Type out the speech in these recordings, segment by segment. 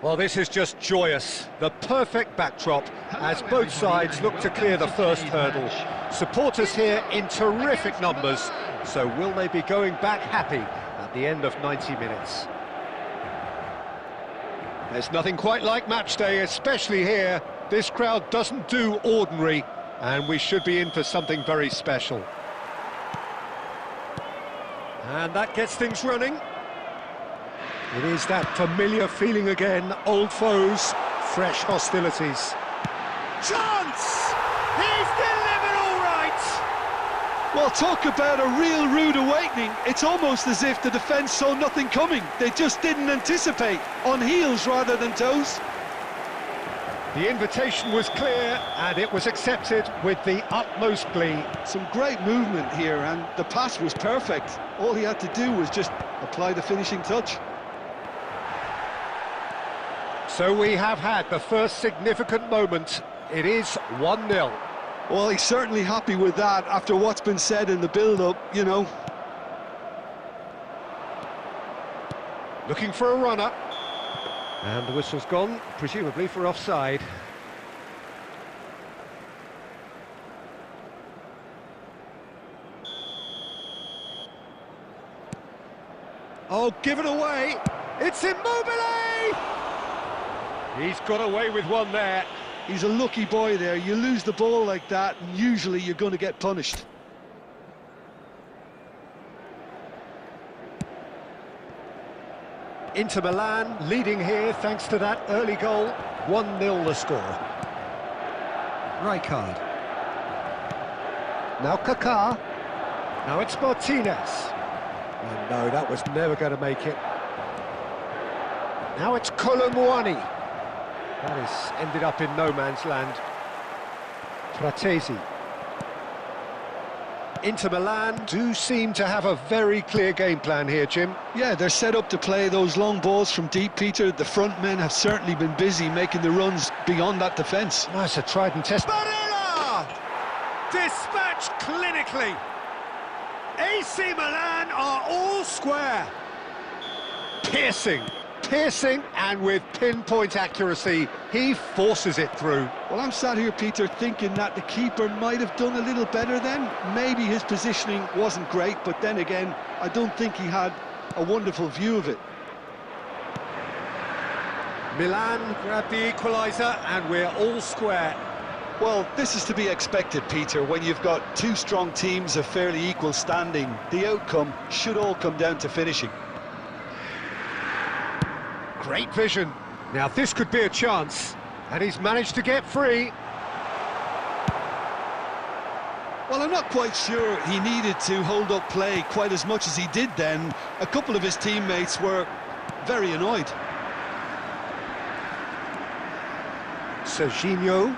Well, this is just joyous. The perfect backdrop as both sides look to clear the first hurdle. Supporters here in terrific numbers, so will they be going back happy at the end of 90 minutes? There's nothing quite like match day, especially here. This crowd doesn't do ordinary, and we should be in for something very special. And that gets things running. It is that familiar feeling again, old foes, fresh hostilities. Chance! He's delivered all right! Well, talk about a real rude awakening. It's almost as if the defence saw nothing coming. They just didn't anticipate, on heels rather than toes. The invitation was clear, and it was accepted with the utmost glee. Some great movement here, and the pass was perfect. All he had to do was just apply the finishing touch. So we have had the first significant moment. It is 1-0. Well, he's certainly happy with that after what's been said in the build-up, you know. Looking for a runner. And the whistle's gone, presumably for offside. Oh, give it away! It's Immobile! He's got away with one there. He's a lucky boy there. You lose the ball like that, and usually you're going to get punished. Inter Milan leading here thanks to that early goal. 1-0 the score. Rijkaard. Now Kaká. Now it's Martinez. And no, that was never going to make it. Now it's Colomwani. That has ended up in no man's land. Fratesi. Inter Milan do seem to have a very clear game plan here, Jim. Yeah, they're set up to play those long balls from deep, Peter. The front men have certainly been busy making the runs beyond that defence. Nice, a tried and tested. Barella! Dispatched clinically. AC Milan are all square. Piercing, and with pinpoint accuracy, he forces it through. Well, I'm sat here, Peter, thinking that the keeper might have done a little better then. Maybe his positioning wasn't great, but then again, I don't think he had a wonderful view of it. Milan grab the equaliser, and we're all square. Well, this is to be expected, Peter, when you've got two strong teams of fairly equal standing. The outcome should all come down to finishing. Great vision. Now this could be a chance, and he's managed to get free. Well, I'm not quite sure he needed to hold up play quite as much as he did then. A couple of his teammates were very annoyed. Serginho.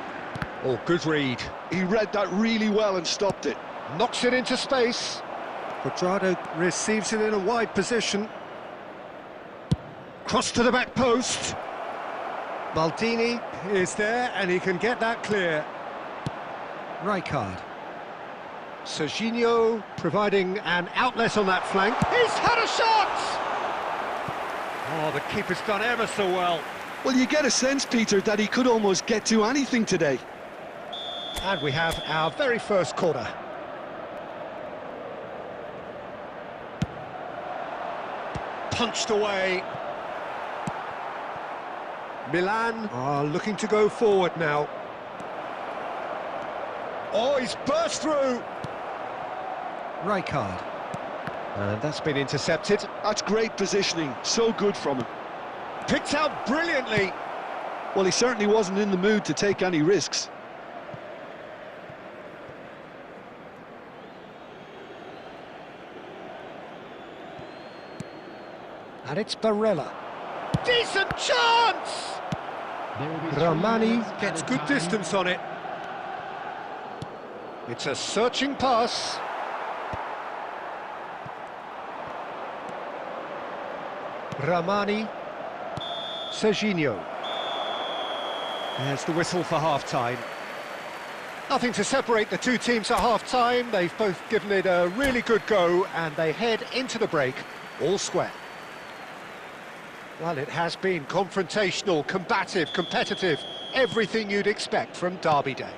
Oh, good read. He read that really well and stopped it. Knocks it into space. Quadrado receives it in a wide position. Cross to the back post. Maldini is there, and he can get that clear. Rijkaard. Serginho providing an outlet on that flank. He's had a shot! Oh, the keeper's done ever so well. Well, you get a sense, Peter, that he could almost get to anything today. And we have our very first corner. Punched away. Milan are looking to go forward now. Oh, he's burst through. Rijkaard. And that's been intercepted. That's great positioning, so good from him. Picked out brilliantly. Well, he certainly wasn't in the mood to take any risks. And it's Barella. Decent chance! Ramani gets good distance on it. It's a searching pass. Ramani. Serginho. There's the whistle for half-time. Nothing to separate the two teams at half-time. They've both given it a really good go, and they head into the break all square. Well, it has been confrontational, combative, competitive, everything you'd expect from Derby Day.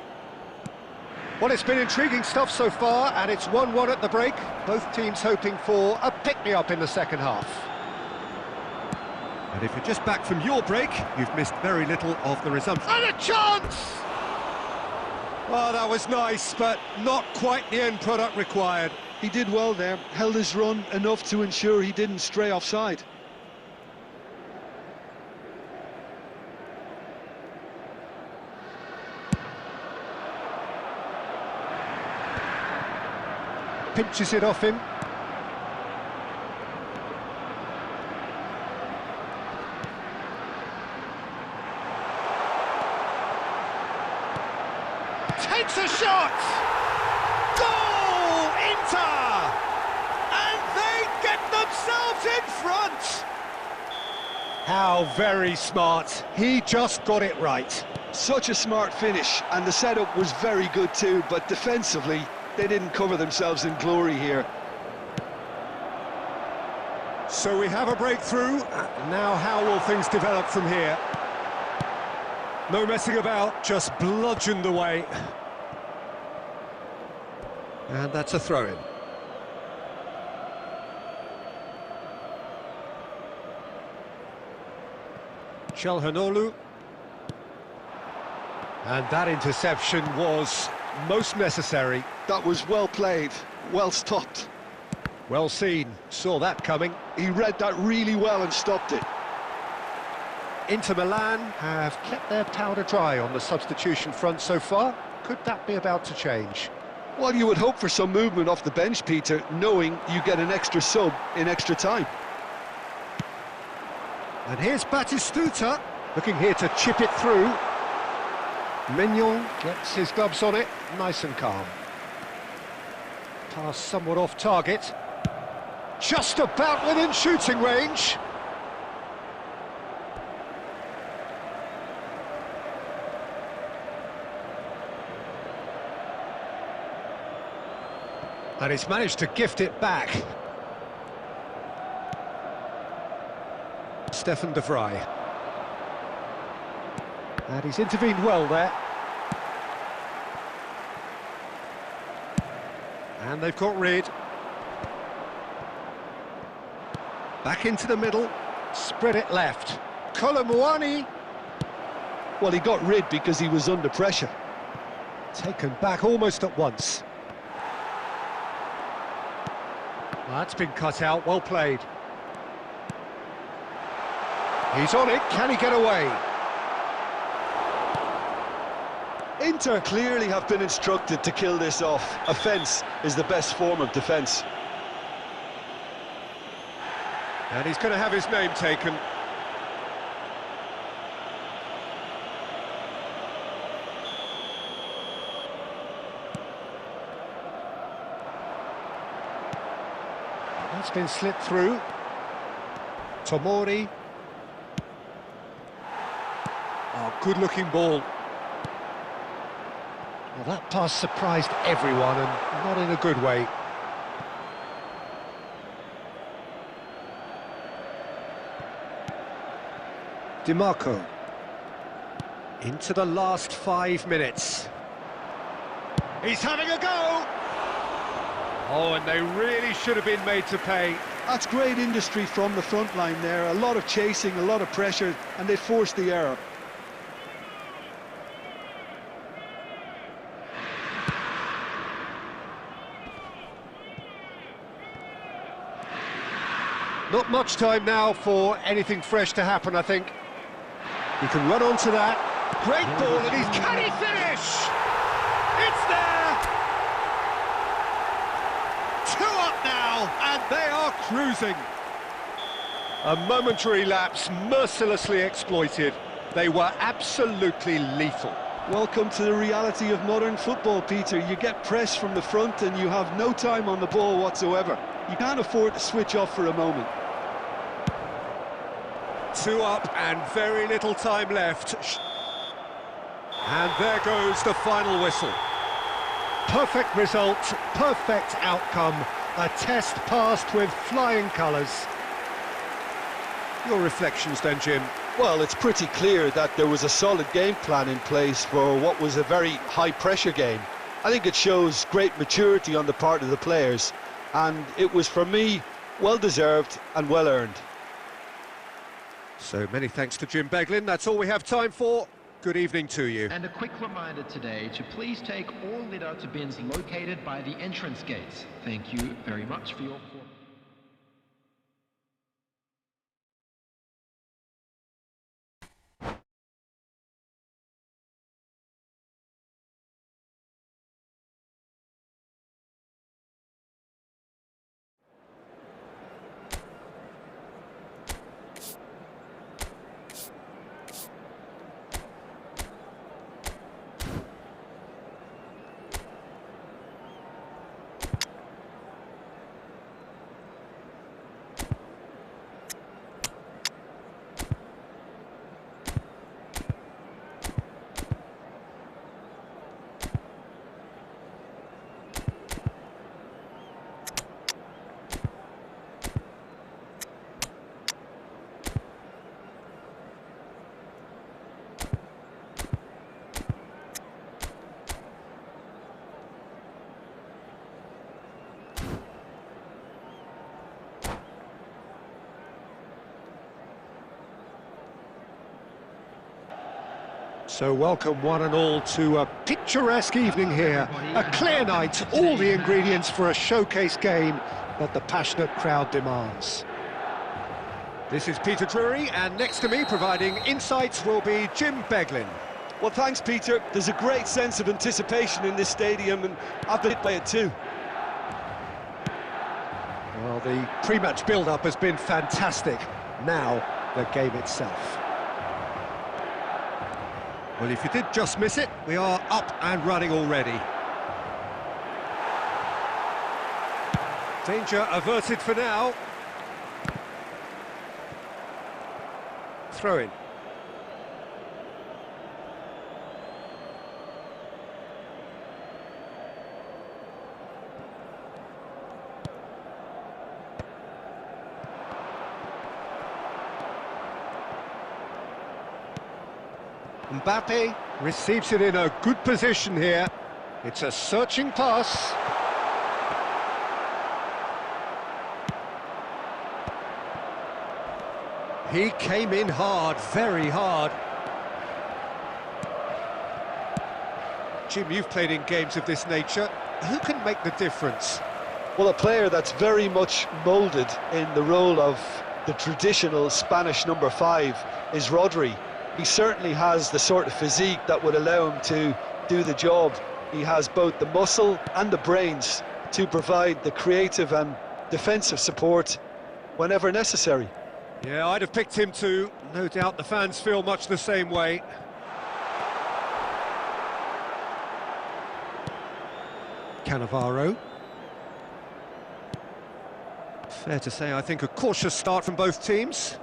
Well, it's been intriguing stuff so far, and it's 1-1 at the break. Both teams hoping for a pick-me-up in the second half. And if you're just back from your break, you've missed very little of the resumption. And a chance! Oh, that was nice, but not quite the end product required. He did well there, held his run enough to ensure he didn't stray offside. Pinches it off him. Takes a shot! Goal! Inter! And they get themselves in front! How very smart. He just got it right. Such a smart finish, and the setup was very good too, but defensively, they didn't cover themselves in glory here. So we have a breakthrough. Now how will things develop from here? No messing about, just bludgeoned away. And that's a throw-in. Çalhanoğlu. And that interception was most necessary. That was well played, well stopped. Well seen, saw that coming. He read that really well and stopped it. Inter Milan have kept their powder dry on the substitution front so far. Could that be about to change? Well, you would hope for some movement off the bench, Peter, knowing you get an extra sub in extra time. And here's Batistuta, looking here to chip it through. Mignon gets his gloves on it, nice and calm. Pass somewhat off target. Just about within shooting range. And he's managed to gift it back. Stefan de Vrij. And he's intervened well there. And they've got rid. Back into the middle. Spread it left. Kolomuani. Well, he got rid because he was under pressure. Taken back almost at once. Well, that's been cut out, well played. He's on it, can he get away? Inter clearly have been instructed to kill this off. Offence is the best form of defence. And he's going to have his name taken. That's been slipped through. Tomori. Oh, good-looking ball. Well, that pass surprised everyone, and not in a good way. DiMarco. Into the last 5 minutes. He's having a go! Oh, and they really should have been made to pay. That's great industry from the front line there. A lot of chasing, a lot of pressure, and they forced the error. Not much time now for anything fresh to happen, I think. He can run onto that. Great ball, and can he finish? It's there! 2 up now, and they are cruising. A momentary lapse, mercilessly exploited. They were absolutely lethal. Welcome to the reality of modern football, Peter. You get pressed from the front and you have no time on the ball whatsoever. You can't afford to switch off for a moment. 2 up and very little time left. And there goes the final whistle. Perfect result, perfect outcome. A test passed with flying colours. Your reflections then, Jim? Well, it's pretty clear that there was a solid game plan in place for what was a very high-pressure game. I think it shows great maturity on the part of the players, and it was, for me, well-deserved and well-earned. So many thanks to Jim Beglin. That's all we have time for. Good evening to you. And a quick reminder today to please take all litter to bins located by the entrance gates. Thank you very much for your cooperation. So welcome one and all to a picturesque evening here. A clear night, all the ingredients for a showcase game that the passionate crowd demands. This is Peter Drury, and next to me providing insights will be Jim Beglin. Well, thanks, Peter. There's a great sense of anticipation in this stadium, and I've been hit by it too. Well, the pre-match build-up has been fantastic. Now, the game itself. Well, if you did just miss it, we are up and running already. Danger averted for now. Throw in. Mbappe receives it in a good position here. It's a searching pass. He came in hard, very hard. Jim, you've played in games of this nature. Who can make the difference? Well, a player that's very much moulded in the role of the traditional Spanish number 5 is Rodri. He certainly has the sort of physique that would allow him to do the job. He has both the muscle and the brains to provide the creative and defensive support whenever necessary. Yeah, I'd have picked him too. No doubt the fans feel much the same way. Cannavaro. Fair to say, I think a cautious start from both teams.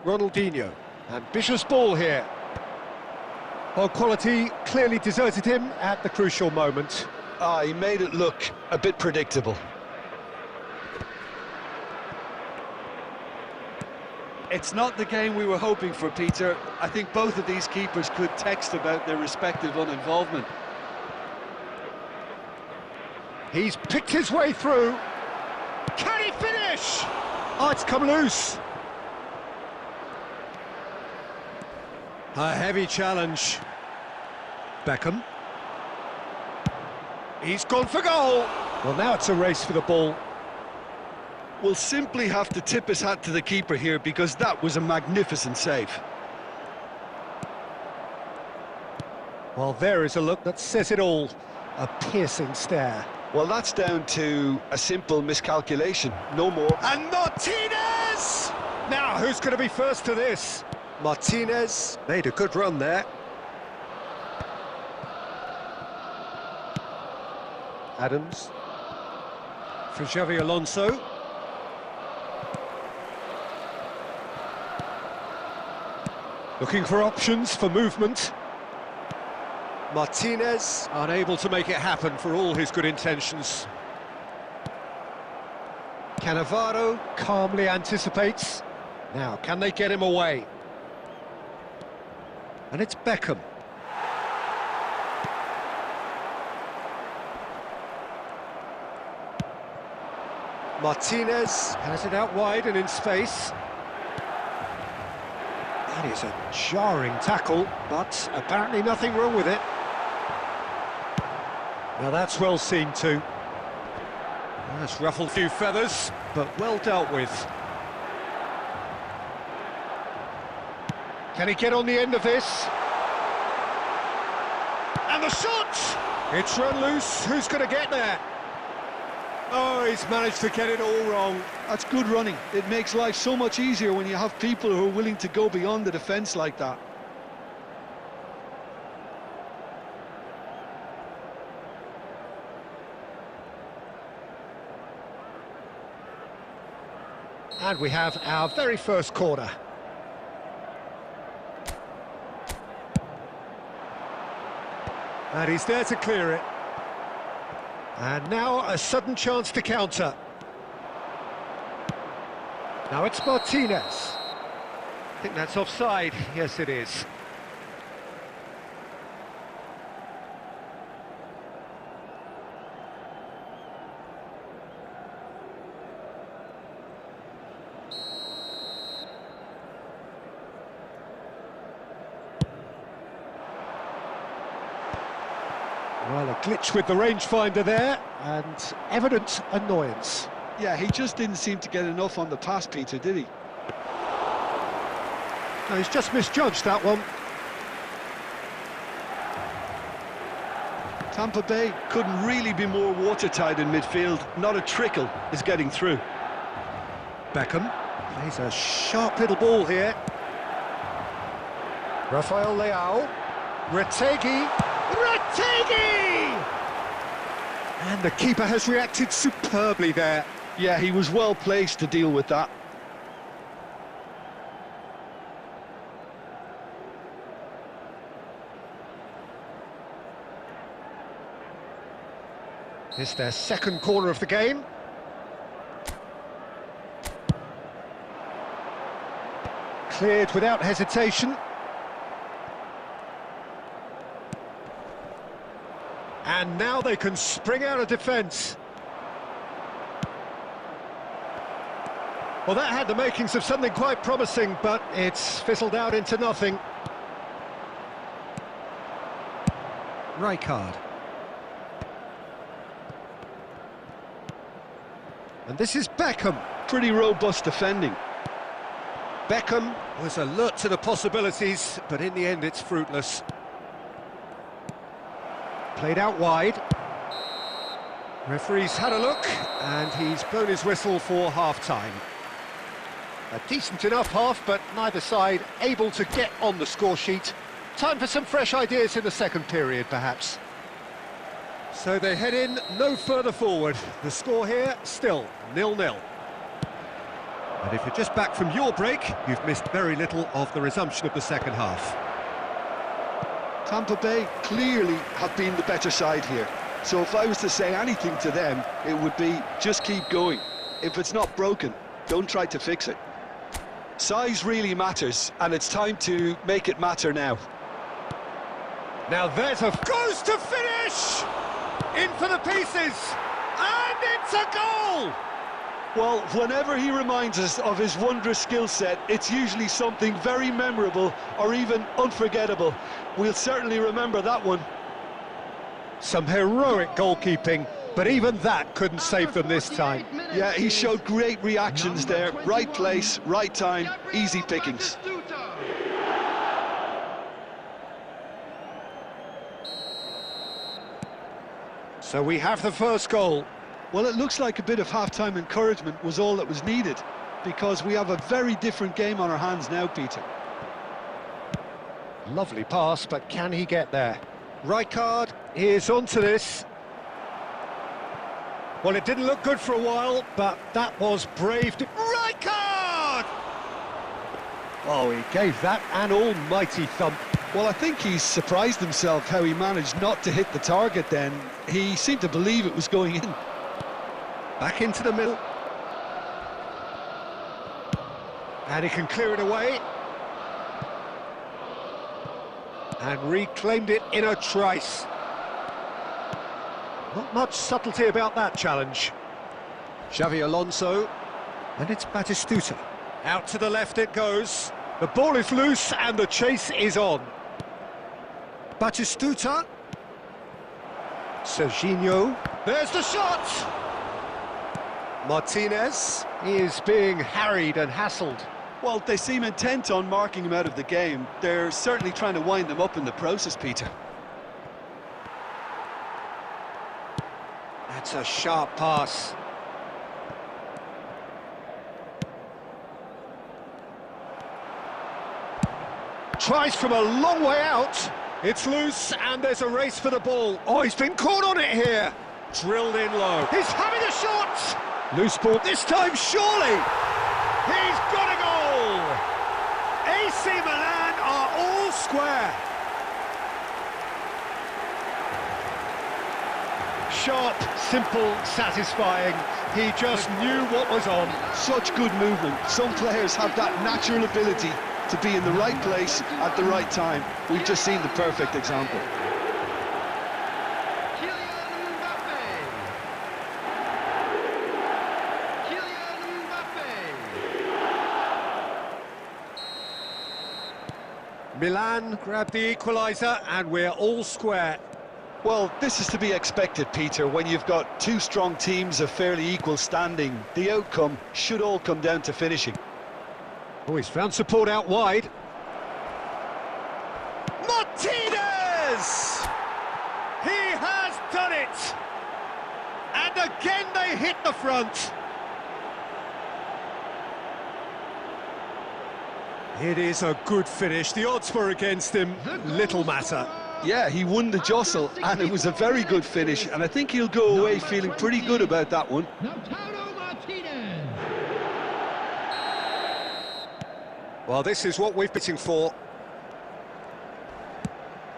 Ronaldinho, ambitious ball here. Well, quality clearly deserted him at the crucial moment. He made it look a bit predictable. It's not the game we were hoping for, Peter. I think both of these keepers could text about their respective uninvolvement. He's picked his way through. Can he finish? Oh, it's come loose. A heavy challenge. Beckham. He's gone for goal. Well, now it's a race for the ball. We'll simply have to tip his hat to the keeper here because that was a magnificent save. Well, there is a look that says it all. A piercing stare. Well, that's down to a simple miscalculation, no more. And Martinez! Now, who's going to be first to this? Martinez made a good run there. Adams. For Xavi Alonso. Looking for options for movement. Martinez unable to make it happen for all his good intentions. Cannavaro calmly anticipates. Now, can they get him away? And it's Beckham. Martinez has it out wide and in space. That is a jarring tackle, but apparently nothing wrong with it. Now that's well seen too. That's ruffled a few feathers, but well dealt with. Can he get on the end of this? And the shot! It's run loose. Who's going to get there? Oh, he's managed to get it all wrong. That's good running. It makes life so much easier when you have people who are willing to go beyond the defence like that. And we have our very first corner. And he's there to clear it. And now a sudden chance to counter. Now it's Martinez. I think that's offside. Yes, it is. Well, a glitch with the rangefinder there, and evident annoyance. Yeah, he just didn't seem to get enough on the pass, Peter, did he? No, he's just misjudged that one. Tampa Bay couldn't really be more watertight in midfield. Not a trickle is getting through. Beckham plays a sharp little ball here. Rafael Leao. Retegi. And the keeper has reacted superbly there. Yeah, he was well placed to deal with that. This is their second corner of the game. Cleared without hesitation. And now they can spring out of defence. Well, that had the makings of something quite promising, but it's fizzled out into nothing. Rijkaard. And this is Beckham. Pretty robust defending. Beckham was alert to the possibilities, but in the end it's fruitless. Played out wide. Referee's had a look, and he's blown his whistle for half-time. A decent enough half, but neither side able to get on the score sheet. Time for some fresh ideas in the second period, perhaps. So they head in no further forward. The score here, still 0-0. And if you're just back from your break, you've missed very little of the resumption of the second half. Tampa Bay clearly have been the better side here. So if I was to say anything to them, it would be just keep going. If it's not broken, don't try to fix it. Size really matters, and it's time to make it matter now. Now there's a... goes to finish! In for the pieces! And it's a goal! Well, whenever he reminds us of his wondrous skill set, it's usually something very memorable or even unforgettable. We'll certainly remember that one. Some heroic goalkeeping, but even that couldn't save them this time. Yeah, he showed great reactions there. Right place, right time, easy pickings. So we have the first goal. Well, it looks like a bit of half-time encouragement was all that was needed, because we have a very different game on our hands now, Peter. Lovely pass, but can he get there? Rijkaard is onto this. Well, it didn't look good for a while, but that was brave. Rijkaard! Oh, he gave that an almighty thump. Well, I think he's surprised himself how he managed not to hit the target then. He seemed to believe it was going in. Back into the middle. And he can clear it away. And reclaimed it in a trice. Not much subtlety about that challenge. Xavi Alonso. And it's Batistuta. Out to the left it goes. The ball is loose and the chase is on. Batistuta. Serginho. There's the shot! Martinez is being harried and hassled. Well, they seem intent on marking him out of the game. They're certainly trying to wind them up in the process, Peter. That's a sharp pass. Tries from a long way out. It's loose and there's a race for the ball. Oh, he's been caught on it here. Drilled in low. He's having a shot. Loose ball this time, surely. He's got a goal. AC Milan are all square. Sharp, simple, satisfying. He just knew what was on. Such good movement. Some players have that natural ability to be in the right place at the right time. We've just seen the perfect example. Milan grab the equaliser and we're all square. Well, this is to be expected, Peter. When you've got two strong teams of fairly equal standing, the outcome should all come down to finishing. Oh, he's found support out wide. Martinez! He has done it! And again they hit the front. It is a good finish. The odds were against him. Little matter. Yeah, he won the jostle, and it was a very good finish, and I think he'll go away feeling pretty good about that one. Well, this is what we're pitching for.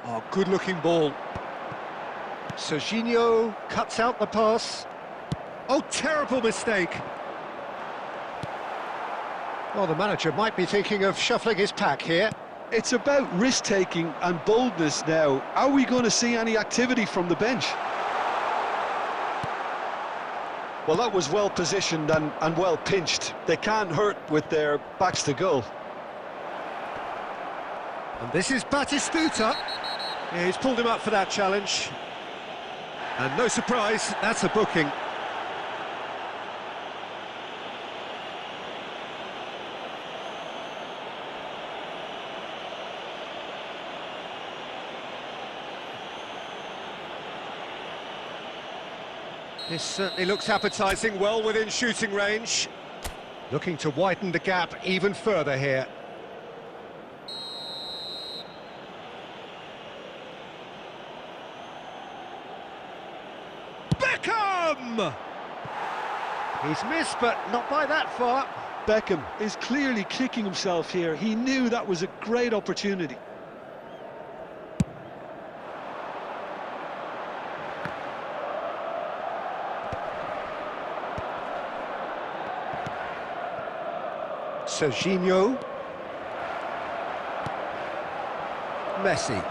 Oh, good-looking ball. Serginho cuts out the pass. Oh, terrible mistake. Well, the manager might be thinking of shuffling his pack here. It's about risk-taking and boldness now. Are we going to see any activity from the bench? Well, that was well positioned and well pinched. They can't hurt with their backs to goal. And this is Batistuta. Yeah, he's pulled him up for that challenge. And no surprise, that's a booking. This certainly looks appetising, well within shooting range. Looking to widen the gap even further here. Beckham! He's missed, but not by that far. Beckham is clearly kicking himself here. He knew that was a great opportunity. Serginho. Messi.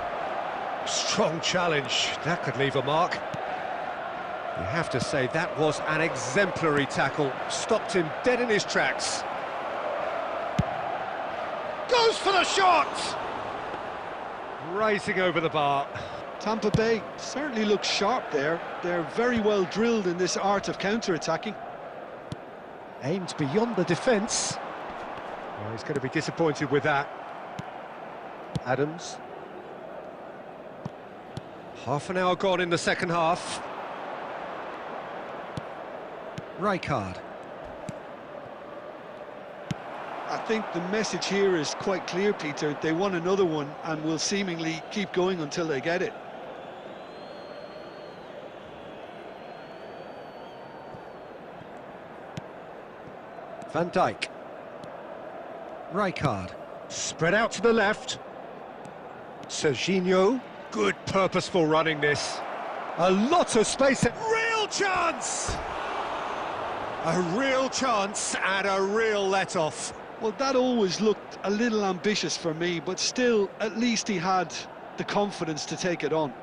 Strong challenge. That could leave a mark. You have to say that was an exemplary tackle. Stopped him dead in his tracks. Goes for the shot! Rising over the bar. Tampa Bay certainly looks sharp there. They're very well drilled in this art of counter-attacking. Aimed beyond the defence. Oh, he's going to be disappointed with that. Adams. Half an hour gone in the second half. Rijkaard. I think the message here is quite clear, Peter. They want another one and will seemingly keep going until they get it. Van Dijk. Rijkaard. Spread out to the left. Serginho. Good purposeful running this. A lot of space. Real chance! A real chance and a real let-off. Well, that always looked a little ambitious for me, but still, at least he had the confidence to take it on.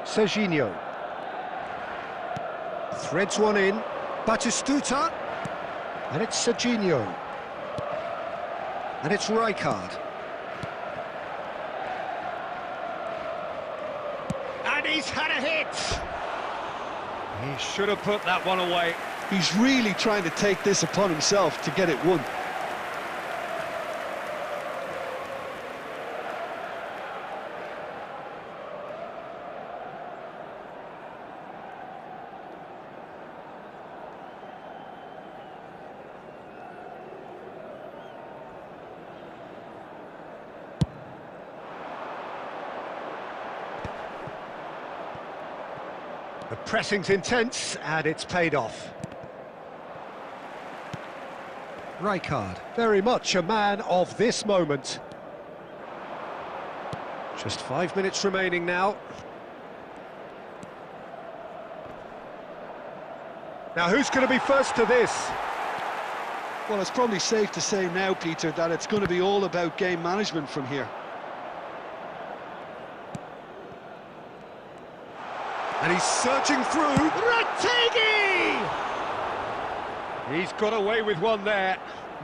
Serginho threads one in. Batistuta, and it's Serginho, and it's Rijkaard, and he's had a hit. He should have put that one away. He's really trying to take this upon himself to get it won. The pressing's intense, and it's paid off. Rijkaard, very much a man of this moment. Just 5 minutes remaining now. Now, who's going to be first to this? Well, it's probably safe to say now, Peter, that it's going to be all about game management from here. And he's searching through. Retegui! He's got away with one there.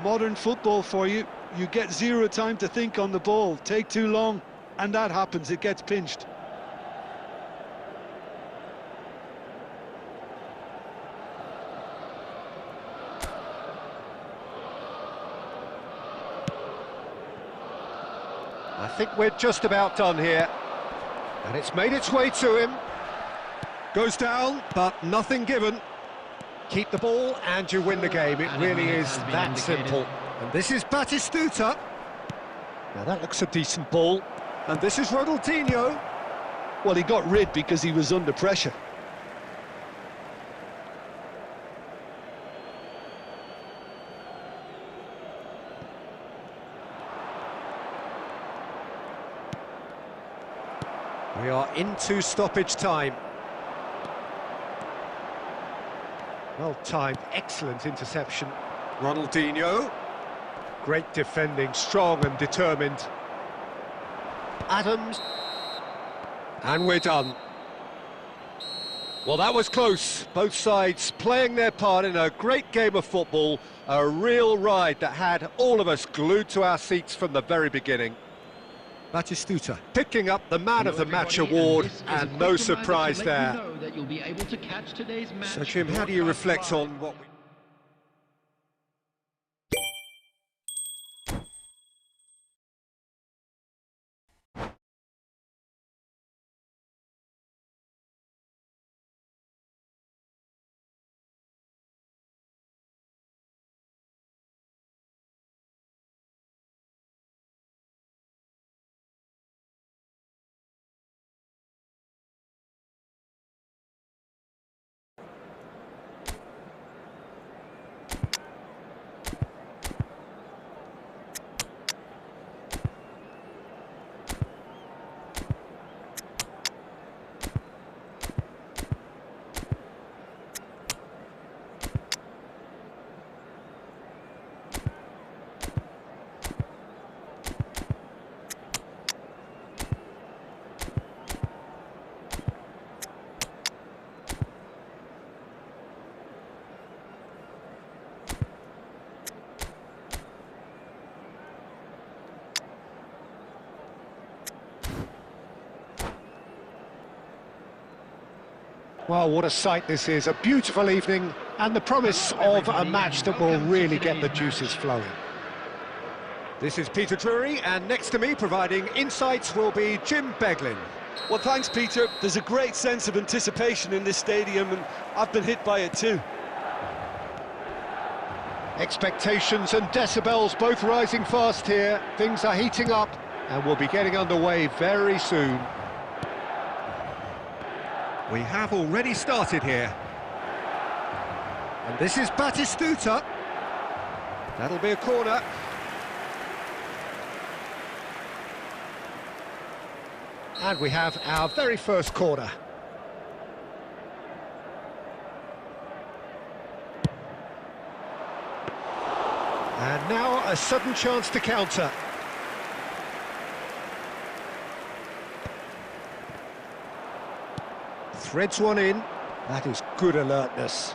Modern football for you. You get zero time to think on the ball. Take too long, and that happens. It gets pinched. I think we're just about done here. And it's made its way to him. Goes down, but nothing given. Keep the ball and you win the game. It really is that simple. And this is Batistuta. Now that looks a decent ball. And this is Ronaldinho. Well, he got rid because he was under pressure. We are into stoppage time. Well timed, excellent interception. Ronaldinho. Great defending, strong and determined. Adams. And we're done. Well, that was close. Both sides playing their part in a great game of football. A real ride that had all of us glued to our seats from the very beginning. Batistuta picking up the Man of the Match award, and no surprise there. So, Jim, how do you reflect on what we... Well, what a sight this is, a beautiful evening and the promise of a match that will really get the juices flowing. This is Peter Drury, and next to me providing insights will be Jim Beglin. Well, thanks, Peter. There's a great sense of anticipation in this stadium, and I've been hit by it too. Expectations and decibels both rising fast here. Things are heating up and we'll be getting underway very soon. We have already started here. And this is Batistuta. That'll be a corner. And we have our very first corner. And now a sudden chance to counter. Threads one in. That is good alertness.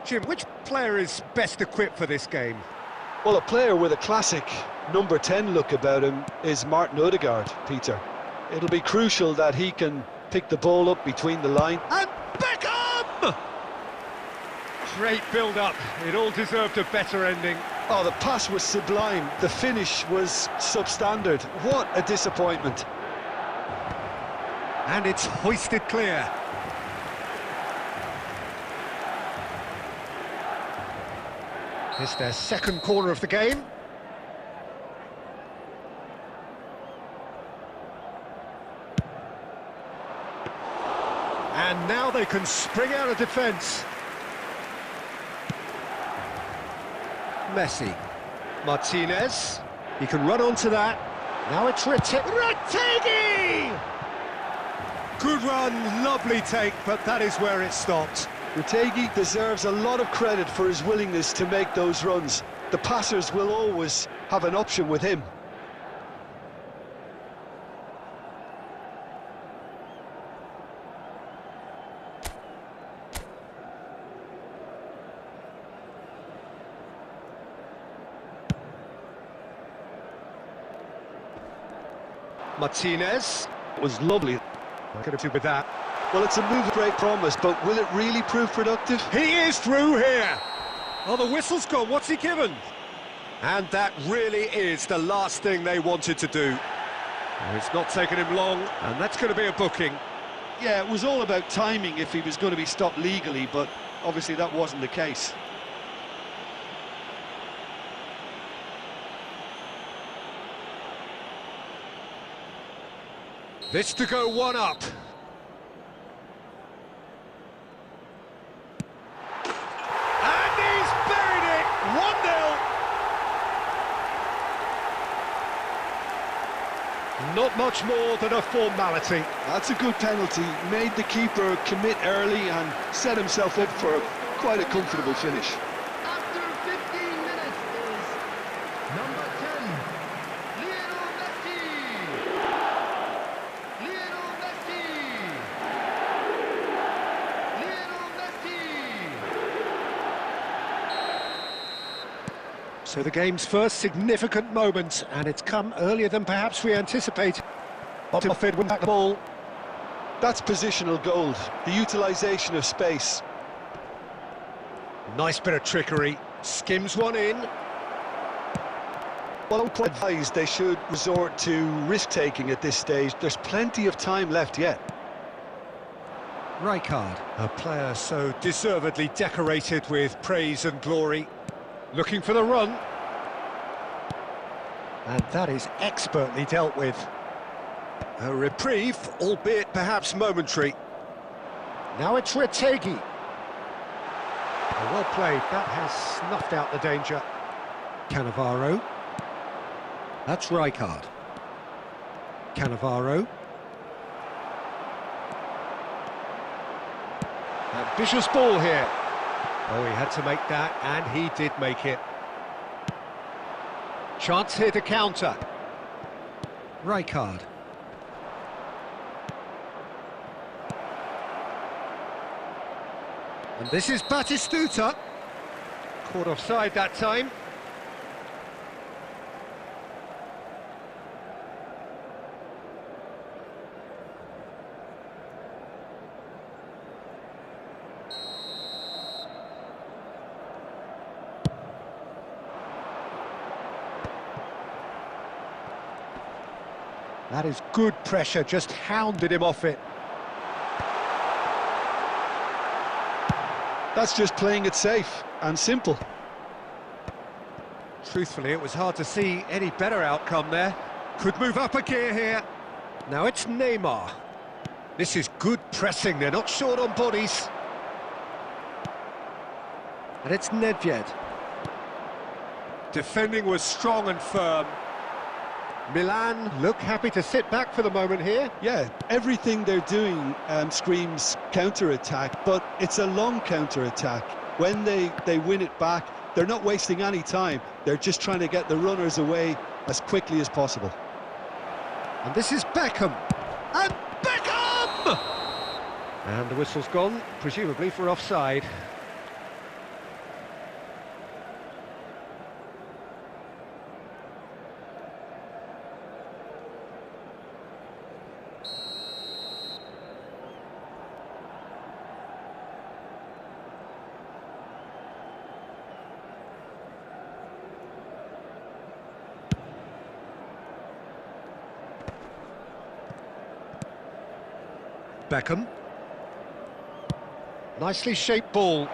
Jim, which player is best equipped for this game? Well, a player with a classic number 10 look about him is Martin Odegaard, Peter. It'll be crucial that he can pick the ball up between the line. And Beckham! Great build-up. It all deserved a better ending. Oh, the pass was sublime. The finish was substandard. What a disappointment. And it's hoisted clear. It's their second corner of the game. And now they can spring out of defence. Messi. Martinez. He can run onto that. Now it's Retegui! Good run, lovely take, but that is where it stopped. Retegui deserves a lot of credit for his willingness to make those runs. The passers will always have an option with him. Martinez. It was lovely. Could have do with that. Well, it's a move of great promise, but will it really prove productive? He is through here. Oh, the whistle's gone. What's he given? And that really is the last thing they wanted to do. Oh, it's not taken him long, and that's going to be a booking. Yeah, it was all about timing if he was going to be stopped legally, but obviously that wasn't the case. This to go one up. And he's buried it! 1-0. Not much more than a formality. That's a good penalty. Made the keeper commit early and set himself up for quite a comfortable finish. After 15 minutes is number 10, Lionel Messi. Lionel Messi. Lionel Messi. So the game's first significant moment, and it's come earlier than perhaps we anticipated. Buffett wins back the ball. That's positional gold, the utilisation of space. Nice bit of trickery. Skims one in. Well, I'm quite advised they should resort to risk-taking at this stage. There's plenty of time left yet. Rijkaard, a player so deservedly decorated with praise and glory. Looking for the run. And that is expertly dealt with. A reprieve, albeit perhaps momentary. Now it's Retegui. Well played, that has snuffed out the danger. Cannavaro. That's Rijkaard. Cannavaro. Ambitious ball here. Oh, he had to make that, and he did make it. Chance here to counter. Rijkaard. And this is Batistuta. Caught offside that time. That is good pressure, just hounded him off it. That's just playing it safe and simple. Truthfully, it was hard to see any better outcome there. Could move up a gear here. Now it's Neymar. This is good pressing, they're not short on bodies. And it's Nedved. Defending was strong and firm. Milan look happy to sit back for the moment here. Yeah, everything they're doing screams counter-attack, but it's a long counter-attack. When they win it back, they're not wasting any time. They're just trying to get the runners away as quickly as possible. And this is Beckham. And Beckham! And the whistle's gone, presumably for offside. Beckham. Nicely shaped ball.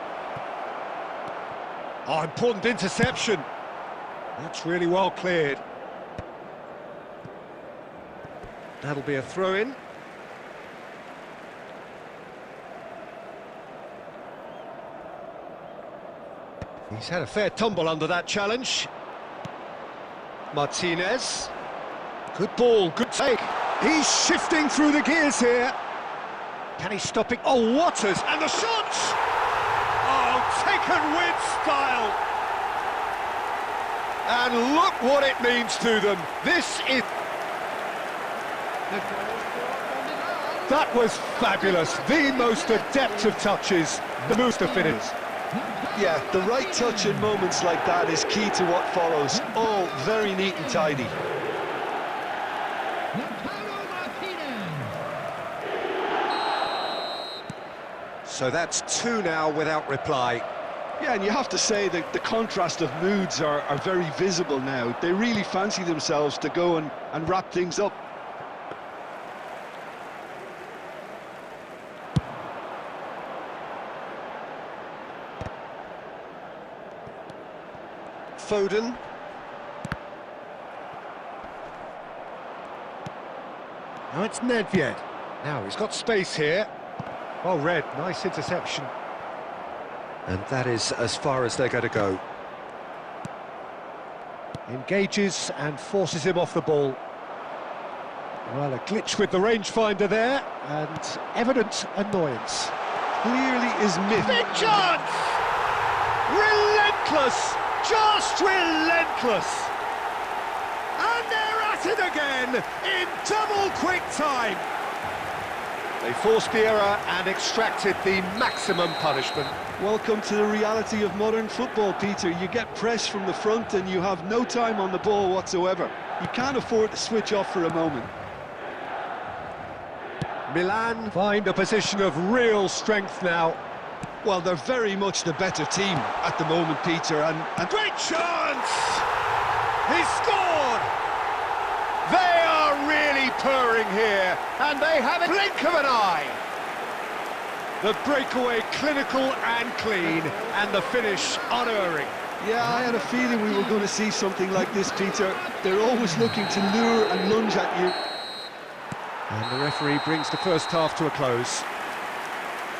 Oh, important interception. That's really well cleared. That'll be a throw-in. He's had a fair tumble under that challenge. Martinez. Good ball, good take. He's shifting through the gears here. Can he stop it? Oh, Waters, and the shot! Oh, taken with style. And look what it means to them. This is... That was fabulous. The most adept of touches. The most to finish. Yeah, the right touch in moments like that is key to what follows. All very neat and tidy. So that's two now without reply. Yeah, and you have to say that the contrast of moods are very visible now. They really fancy themselves to go and wrap things up. Foden. Now it's Nedved. Now he's got space here. Oh, Red, nice interception. And that is as far as they're going to go. Engages and forces him off the ball. Well, a glitch with the rangefinder there, and evident annoyance. Clearly is missed. Big chance! Relentless! Just relentless! And they're at it again, in double quick time! They forced the error and extracted the maximum punishment. Welcome to the reality of modern football, Peter. You get pressed from the front and you have no time on the ball whatsoever. You can't afford to switch off for a moment. Milan find a position of real strength now. Well, they're very much the better team at the moment, Peter, and... Great chance! He scored! They are really purring here, and they have a blink of an eye. The breakaway clinical and clean, and the finish unerring. Yeah, I had a feeling we were going to see something like this, Peter. They're always looking to lure and lunge at you. And the referee brings the first half to a close.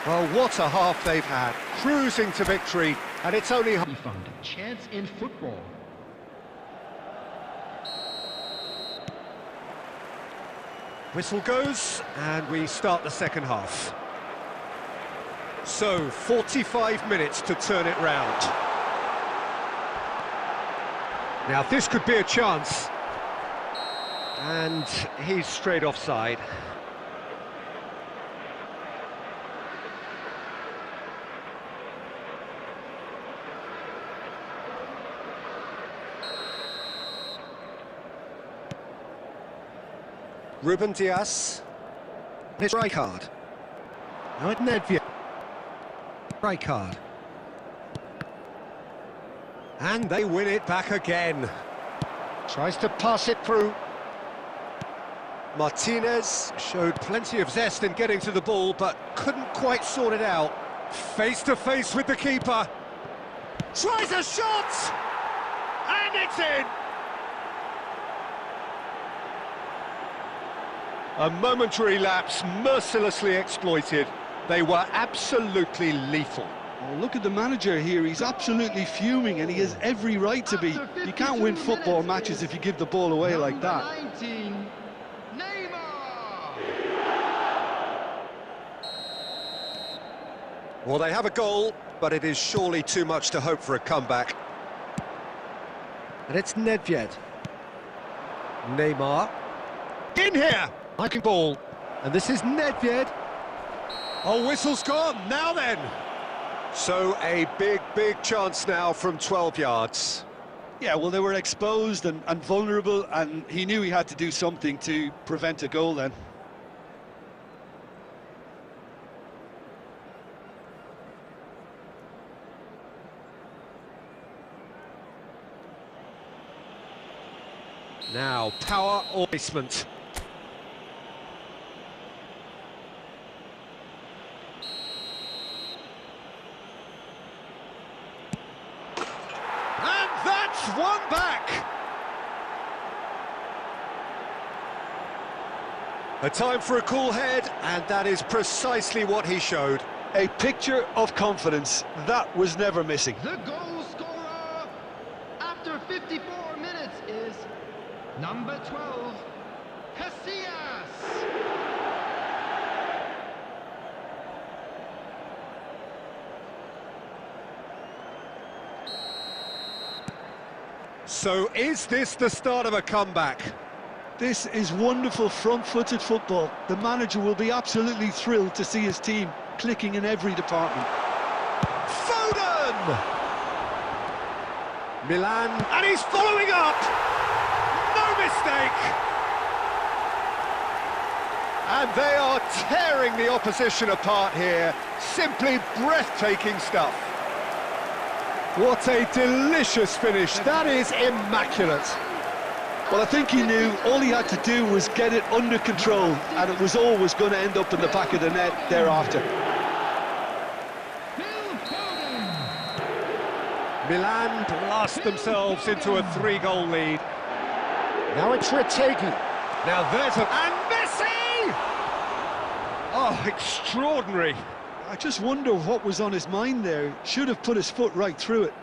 Well, what a half they've had, cruising to victory, and it's only... We found a chance in football. Whistle goes, and we start the second half. So, 45 minutes to turn it round. Now, this could be a chance. And he's straight offside. Ruben Dias. It's Rijkaard. Now it's Nedved. Rijkaard. And they win it back again. Tries to pass it through. Martinez showed plenty of zest in getting to the ball, but couldn't quite sort it out. Face to face with the keeper. Tries a shot! And it's in! A momentary lapse mercilessly exploited. They were absolutely lethal. Oh, look at the manager here, he's absolutely fuming and he has every right to be. You can't win football matches if you give the ball away like that. 19, Neymar! Well, they have a goal, but it is surely too much to hope for a comeback. And it's Nedved. Neymar. In here! Hiking ball. And this is Nedved. Oh, whistle's gone. Now then. So a big chance now from 12 yards. Yeah, well, they were exposed and vulnerable, and he knew he had to do something to prevent a goal then. Now, power or placement. And that's one back. A time for a cool head, and that is precisely what he showed. A picture of confidence, that was never missing. The goal scorer after 54 minutes is number 12, Casillas. So is this the start of a comeback? This is wonderful front-footed football. The manager will be absolutely thrilled to see his team clicking in every department. Foden! Milan, and he's following up! No mistake! And they are tearing the opposition apart here. Simply breathtaking stuff. What a delicious finish. That is immaculate. Well, I think he knew all he had to do was get it under control, and it was always going to end up in the back of the net thereafter. Milan blast themselves into a 3-goal lead. Now it's Retegui. Now there's a... And Messi! Oh, extraordinary. I just wonder what was on his mind there. Should have put his foot right through it.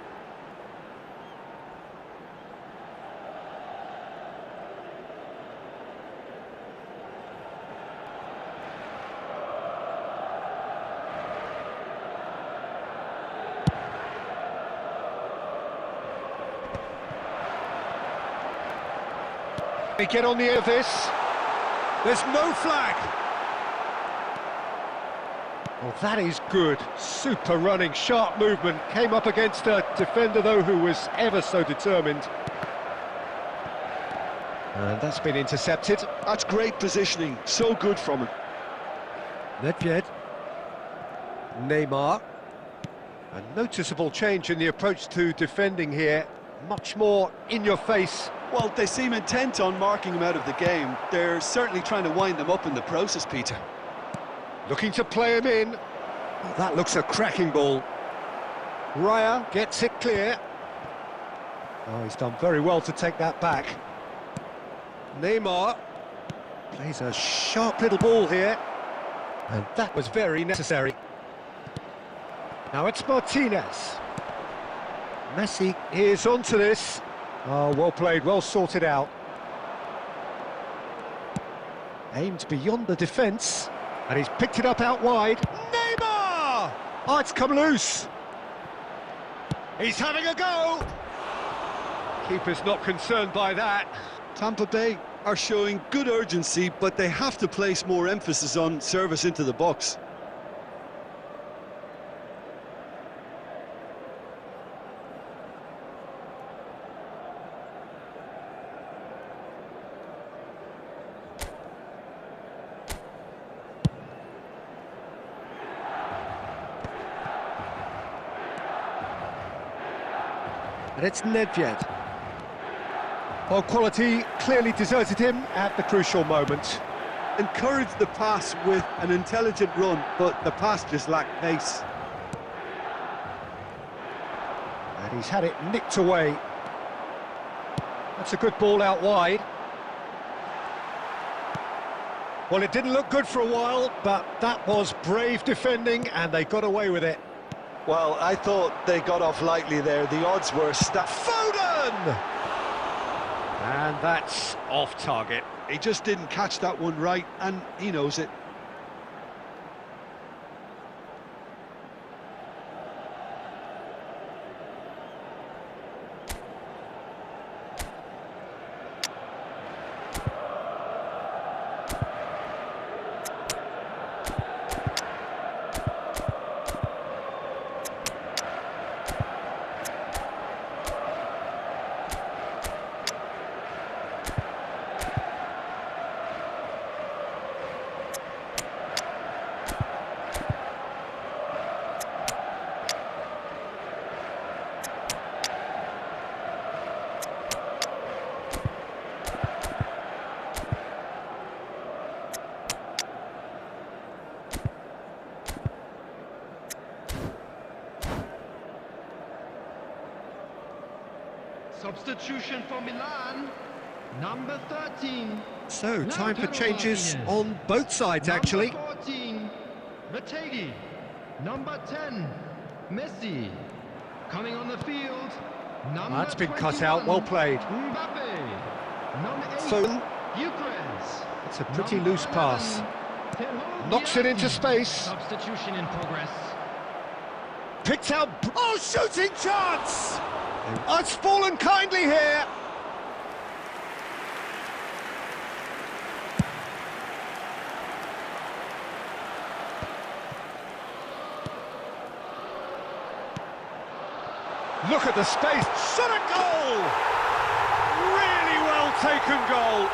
They get on the end of this. There's no flag. Well, that is good. Super running, sharp movement. Came up against a defender, though, who was ever so determined. And that's been intercepted. That's great positioning. So good from him. Nedved. Neymar. A noticeable change in the approach to defending here. Much more in your face. Well, they seem intent on marking him out of the game. They're certainly trying to wind them up in the process, Peter. Looking to play him in. Oh, that looks a cracking ball. Raya gets it clear. Oh, he's done very well to take that back. Neymar plays a sharp little ball here. And that was very necessary. Now it's Martinez. Messi is onto this. Oh, well played, well sorted out. Aimed beyond the defence, and he's picked it up out wide. Neymar! Oh, it's come loose. He's having a go. Keeper's not concerned by that. Tampa Bay are showing good urgency, but they have to place more emphasis on service into the box. And it's Nedved. Well, quality clearly deserted him at the crucial moment. Encouraged the pass with an intelligent run, but the pass just lacked pace. And he's had it nicked away. That's a good ball out wide. Well, it didn't look good for a while, but that was brave defending, and they got away with it. Well, I thought they got off lightly there. The odds were Foden! And that's off target. He just didn't catch that one right, and he knows it. Substitution for Milan, number 13. So, time for changes on both sides, actually. Number 14, Retegui. Number 10, Messi. Coming on the field, number That's been 21, cut out, well played. Mbappe. Number 8, Foden. Eucharist. It's a pretty Number loose pass. 11, Knocks it into space. Substitution in progress. Picked out. Oh, shooting chance! Oh, it's fallen kindly here. Look at the space. Shot a goal! Really well taken goal.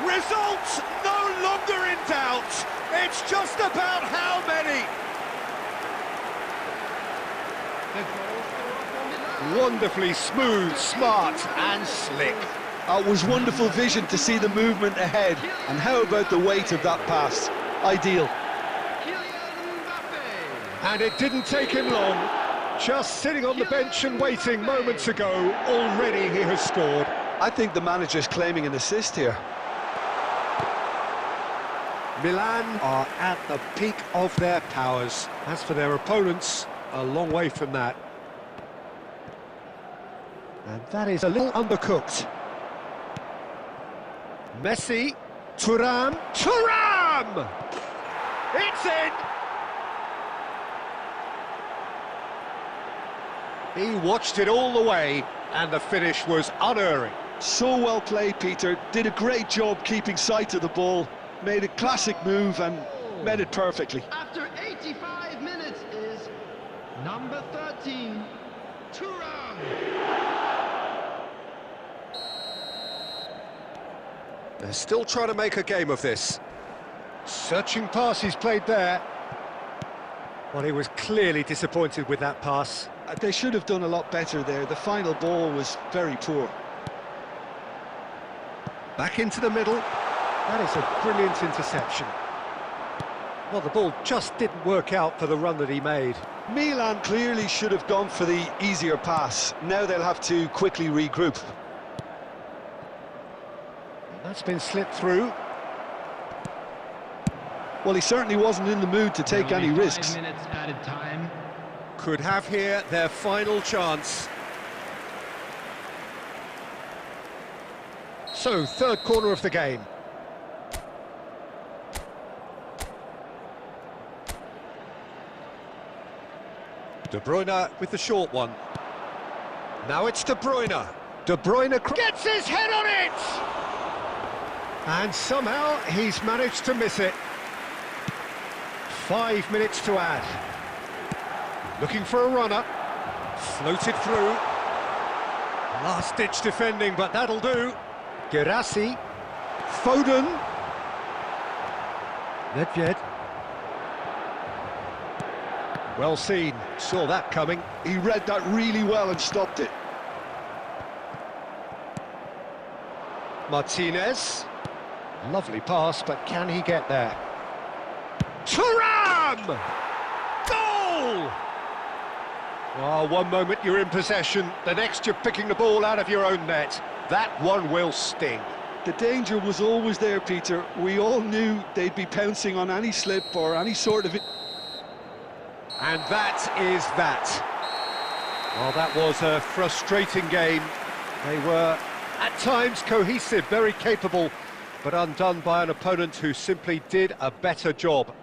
Results no longer in doubt. It's just about how many. Wonderfully smooth, smart and slick. It was wonderful vision to see the movement ahead. And how about the weight of that pass? Ideal. And it didn't take him long. Just sitting on the bench and waiting moments ago, already he has scored. I think the manager's claiming an assist here. Milan are at the peak of their powers. As for their opponents, a long way from that. And that is a little undercooked. Messi, Thuram, Thuram! It's in! He watched it all the way, and the finish was unerring. So well played, Peter. Did a great job keeping sight of the ball. Made a classic move and met it perfectly. After 85 minutes is number 13, Thuram. They're still trying to make a game of this. Searching pass he's played there. Well, he was clearly disappointed with that pass. They should have done a lot better there. The final ball was very poor. Back into the middle. That is a brilliant interception. Well, the ball just didn't work out for the run that he made. Milan clearly should have gone for the easier pass. Now they'll have to quickly regroup. That's been slipped through. Well, he certainly wasn't in the mood to take any risks. 5 minutes added time. Could have here their final chance. So, third corner of the game. De Bruyne with the short one. Now it's De Bruyne. De Bruyne gets his head on it! And somehow he's managed to miss it. 5 minutes to add. Looking for a runner. Floated through. Last-ditch defending, but that'll do. Guirassy. Foden. Nedved. Well seen. Saw that coming. He read that really well and stopped it. Martinez. Lovely pass, but can he get there? Thuram! Goal! Oh, one moment you're in possession, the next you're picking the ball out of your own net. That one will sting. The danger was always there, Peter. We all knew they'd be pouncing on any slip or any sort of... And that is that. Well, that was a frustrating game. They were, at times, cohesive, very capable, but undone by an opponent who simply did a better job.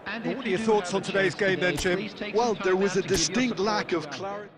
And What are your thoughts on today's game then, Jim? Well, there was a distinct lack of clarity.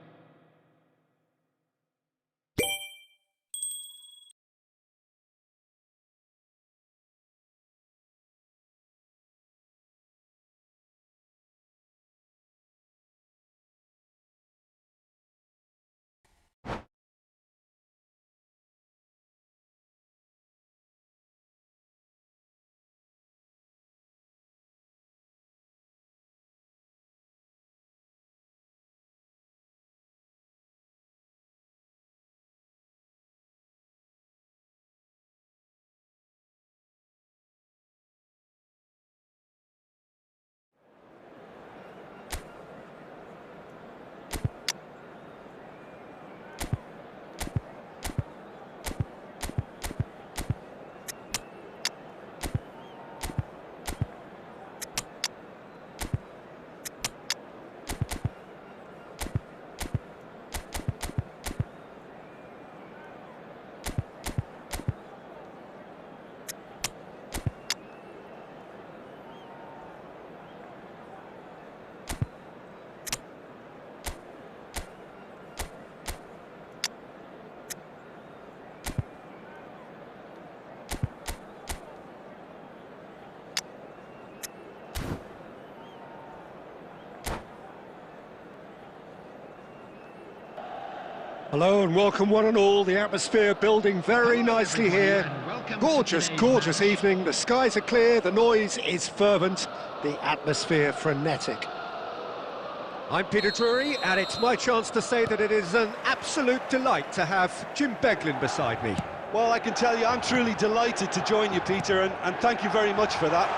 Hello and welcome one and all. The atmosphere building very nicely here. Gorgeous, gorgeous evening. The skies are clear, the noise is fervent, the atmosphere frenetic. I'm Peter Drury, and it's my chance to say that it is an absolute delight to have Jim Beglin beside me. Well, I can tell you, I'm truly delighted to join you, Peter, and thank you very much for that.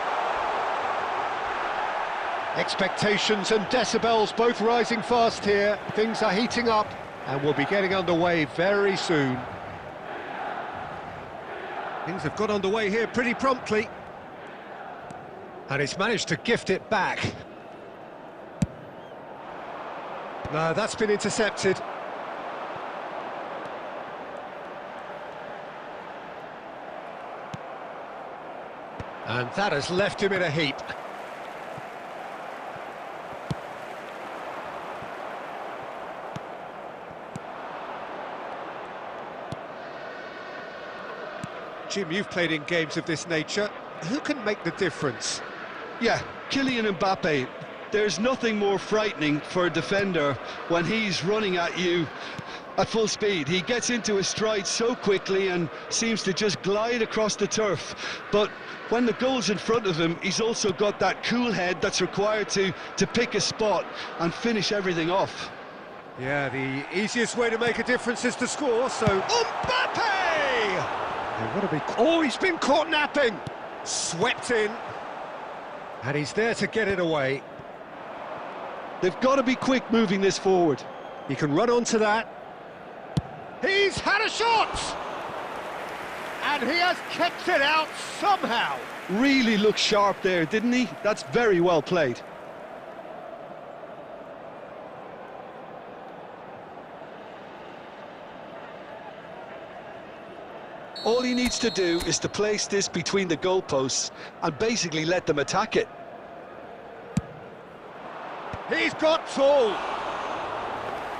Expectations and decibels both rising fast here. Things are heating up, and we'll be getting underway very soon. Things have got underway here pretty promptly. And he's managed to gift it back. No, that's been intercepted. And that has left him in a heap. Jim, you've played in games of this nature. Who can make the difference? Yeah, Kylian Mbappe. There's nothing more frightening for a defender when he's running at you at full speed. He gets into his stride so quickly and seems to just glide across the turf. But when the goal's in front of him, he's also got that cool head that's required to pick a spot and finish everything off. Yeah, the easiest way to make a difference is to score, so... Mbappe! Oh, he's been caught napping! Swept in. And he's there to get it away. They've got to be quick moving this forward. He can run onto that. He's had a shot! And he has kept it out somehow. Really looked sharp there, didn't he? That's very well played. All he needs to do is to place this between the goalposts and basically let them attack it. He's got tall.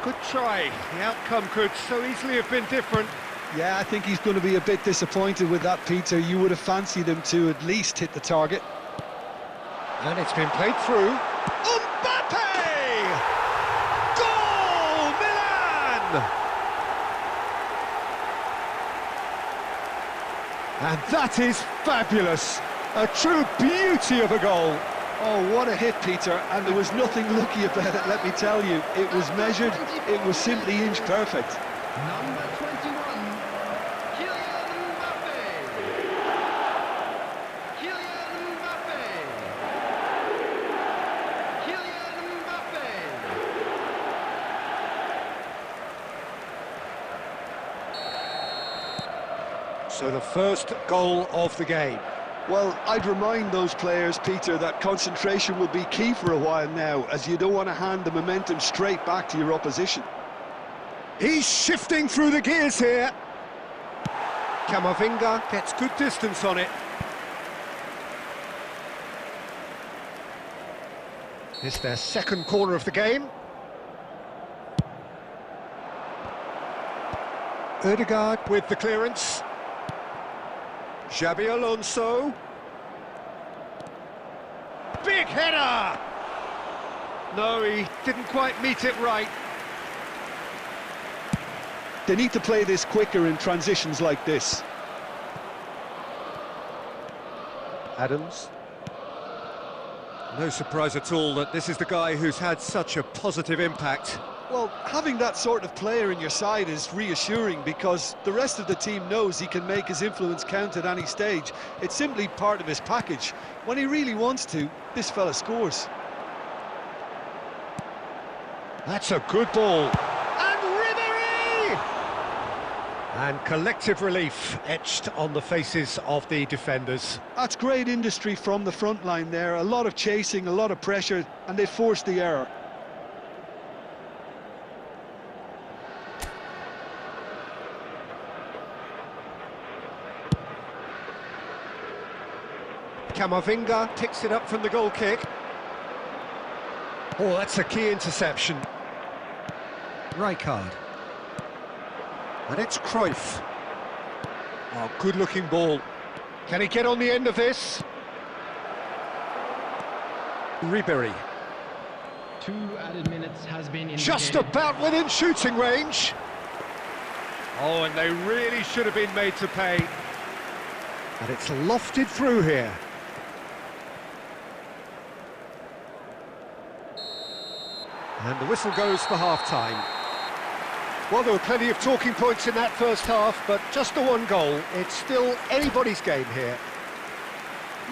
Good try. The outcome could so easily have been different. Yeah, I think he's going to be a bit disappointed with that, Peter. You would have fancied him to at least hit the target. And it's been played through. Mbappe! Goal, Milan! And that is fabulous. A true beauty of a goal. Oh, what a hit, Peter. And there was nothing lucky about it, let me tell you. It was measured, it was simply inch perfect. Number 21, Kylian Mbappe. Kylian Mbappe. Kylian Mbappe. So the first goal of the game. Well, I'd remind those players, Peter, that concentration will be key for a while now, as you don't want to hand the momentum straight back to your opposition. He's shifting through the gears here. Camavinga gets good distance on it. It's their second corner of the game. Ødegaard with the clearance. Xabi Alonso. Big header! No, he didn't quite meet it right. They need to play this quicker in transitions like this. Adams. No surprise at all that this is the guy who's had such a positive impact. Well, having that sort of player in your side is reassuring because the rest of the team knows he can make his influence count at any stage. It's simply part of his package. When he really wants to, this fella scores. That's a good ball. And Ribéry! And collective relief etched on the faces of the defenders. That's great industry from the front line there. A lot of chasing, a lot of pressure, and they forced the error. Camavinga picks it up from the goal kick. Oh, that's a key interception. Rijkaard. And it's Cruyff. Oh, good-looking ball. Can he get on the end of this? Ribéry. 2 added minutes has been indicated. Just about within shooting range. Oh, and they really should have been made to pay. And it's lofted through here. And the whistle goes for half-time. Well, there were plenty of talking points in that first half, but just the one goal. It's still anybody's game here.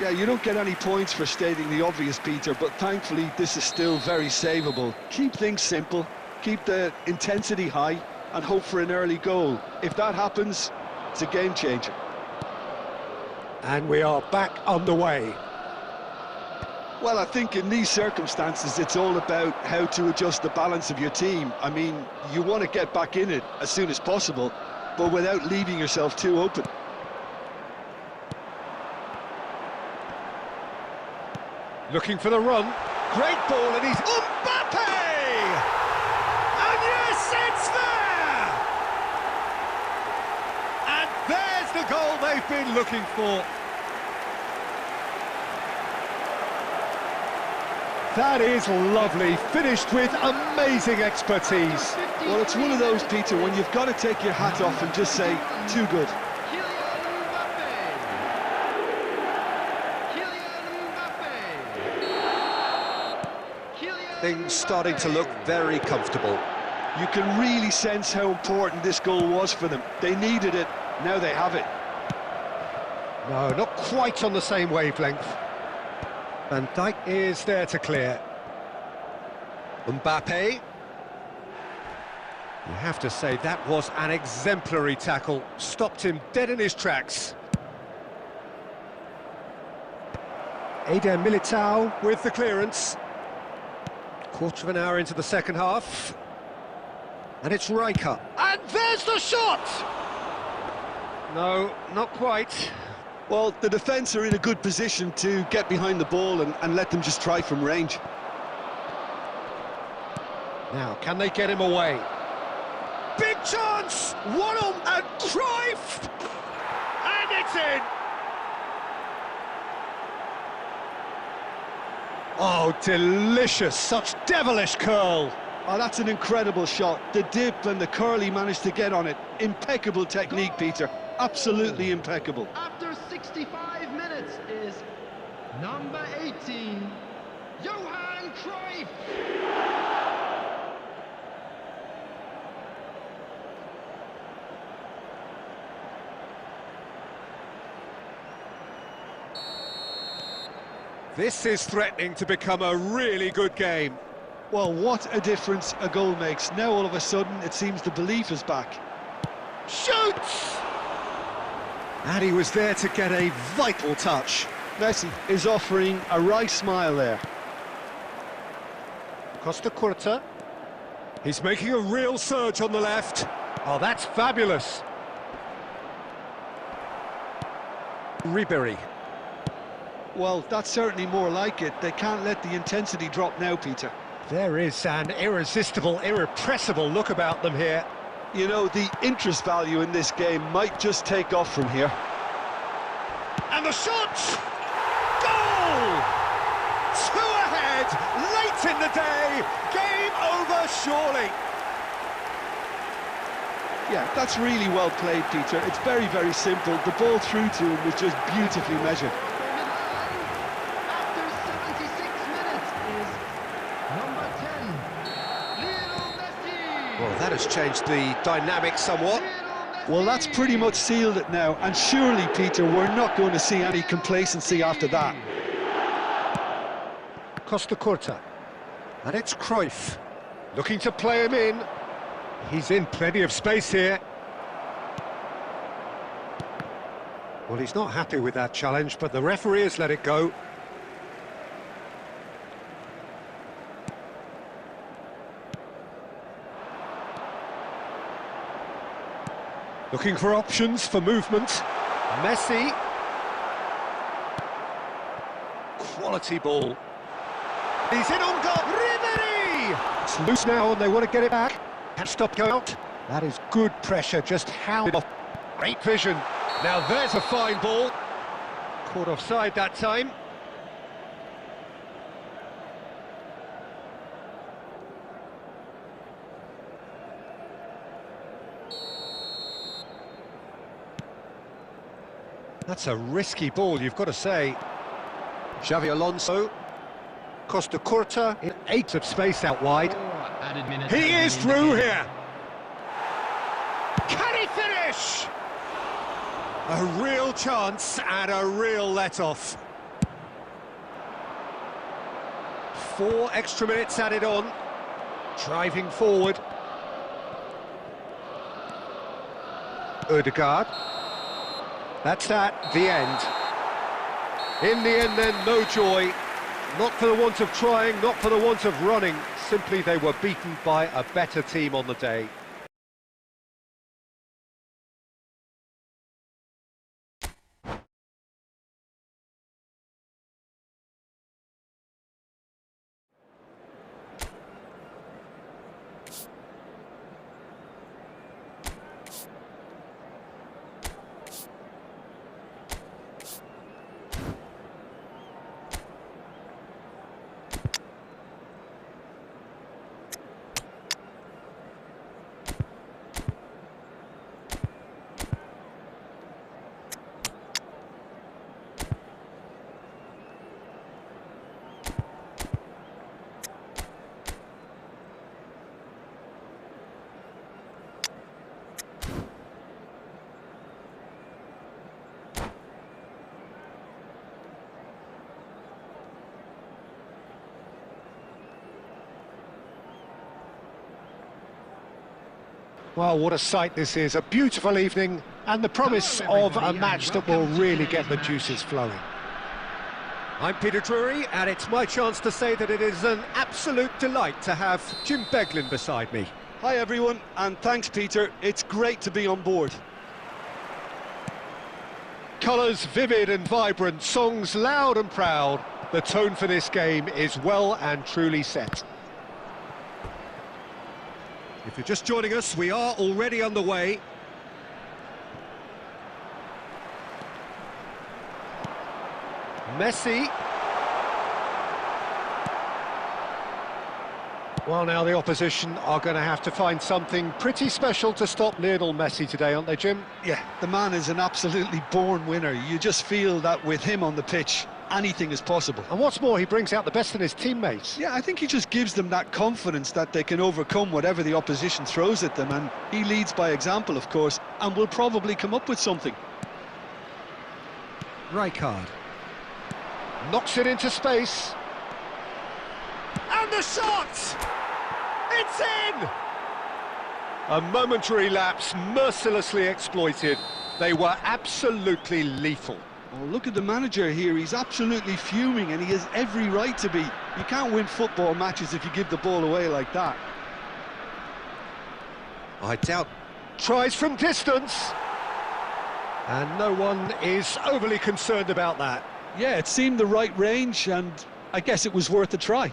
Yeah, you don't get any points for stating the obvious, Peter, but thankfully this is still very savable. Keep things simple, keep the intensity high, and hope for an early goal. If that happens, it's a game changer. And we are back underway. Well, I think in these circumstances, it's all about how to adjust the balance of your team. I mean, you want to get back in it as soon as possible, but without leaving yourself too open. Looking for the run. Great ball, and he's Mbappe! And yes, it's there! And there's the goal they've been looking for. That is lovely, finished with amazing expertise. Well, it's one of those, Peter, when you've got to take your hat off and just say, too good. Things starting to look very comfortable. You can really sense how important this goal was for them. They needed it, now they have it. No, not quite on the same wavelength. Van Dijk is there to clear. Mbappe. You have to say that was an exemplary tackle. Stopped him dead in his tracks. Eder Militao with the clearance. Quarter of an hour into the second half. And it's Rijkaard. And there's the shot! No, not quite. Well, the defence are in a good position to get behind the ball and let them just try from range. Now, can they get him away? Big chance! One on and Cruyff! And it's in! Oh, delicious! Such devilish curl! Oh, that's an incredible shot. The dip and the curl he managed to get on it. Impeccable technique, Peter. Absolutely impeccable. After 65 minutes is number 18, Johan Cruyff. This is threatening to become a really good game. Well, what a difference a goal makes. Now all of a sudden it seems the belief is back. Shoots! And he was there to get a vital touch. Messi is offering a wry smile there. Costa Curta. He's making a real surge on the left. Oh, that's fabulous. Ribery. Well, that's certainly more like it. They can't let the intensity drop now, Peter. There is an irresistible, irrepressible look about them here. You know, the interest value in this game might just take off from here. And the shot! Goal! 2 ahead, late in the day, game over surely. Yeah, that's really well played, Peter. It's very, very simple. The ball through to him was just beautifully measured. After 76 minutes is number 10, Lionel Messi. Well, that has changed the dynamic somewhat. Well, that's pretty much sealed it now. And surely, Peter, we're not going to see any complacency after that. Costa Curta. And it's Cruyff. Looking to play him in. He's in plenty of space here. Well, he's not happy with that challenge, but the referee has let it go. Looking for options for movement. Messi. Quality ball. He's in on goal. Ribery! It's loose now and they want to get it back. Can't stop going out. That is good pressure, just hounded off. Great vision. Now there's a fine ball. Caught offside that time. That's a risky ball, you've got to say. Xavi Alonso. Costa Curta in 8 of space out wide. He is through here. Can he finish? A real chance and a real let-off. 4 extra minutes added on. Driving forward. Ødegaard. That's that, the end. In the end then, no joy. Not for the want of trying, not for the want of running. Simply they were beaten by a better team on the day. Well, what a sight this is. A beautiful evening and the promise of a match that will really get the juices flowing. I'm Peter Drury, and it's my chance to say that it is an absolute delight to have Jim Beglin beside me. Hi everyone, and thanks Peter. It's great to be on board. Colours vivid and vibrant, songs loud and proud. The tone for this game is well and truly set. If you're just joining us, we are already underway. Messi. Well, now the opposition are going to have to find something pretty special to stop Lionel Messi today, aren't they, Jim? Yeah, the man is an absolutely born winner. You just feel that with him on the pitch, anything is possible. And what's more, he brings out the best in his teammates. Yeah, I think he just gives them that confidence that they can overcome whatever the opposition throws at them, and he leads by example, of course, and will probably come up with something. Rijkaard knocks it into space. And the shot! It's in! A momentary lapse mercilessly exploited. They were absolutely lethal. Oh, look at the manager here, he's absolutely fuming and he has every right to be. You can't win football matches if you give the ball away like that. I doubt. Tries from distance. And no one is overly concerned about that. Yeah, it seemed the right range and I guess it was worth a try.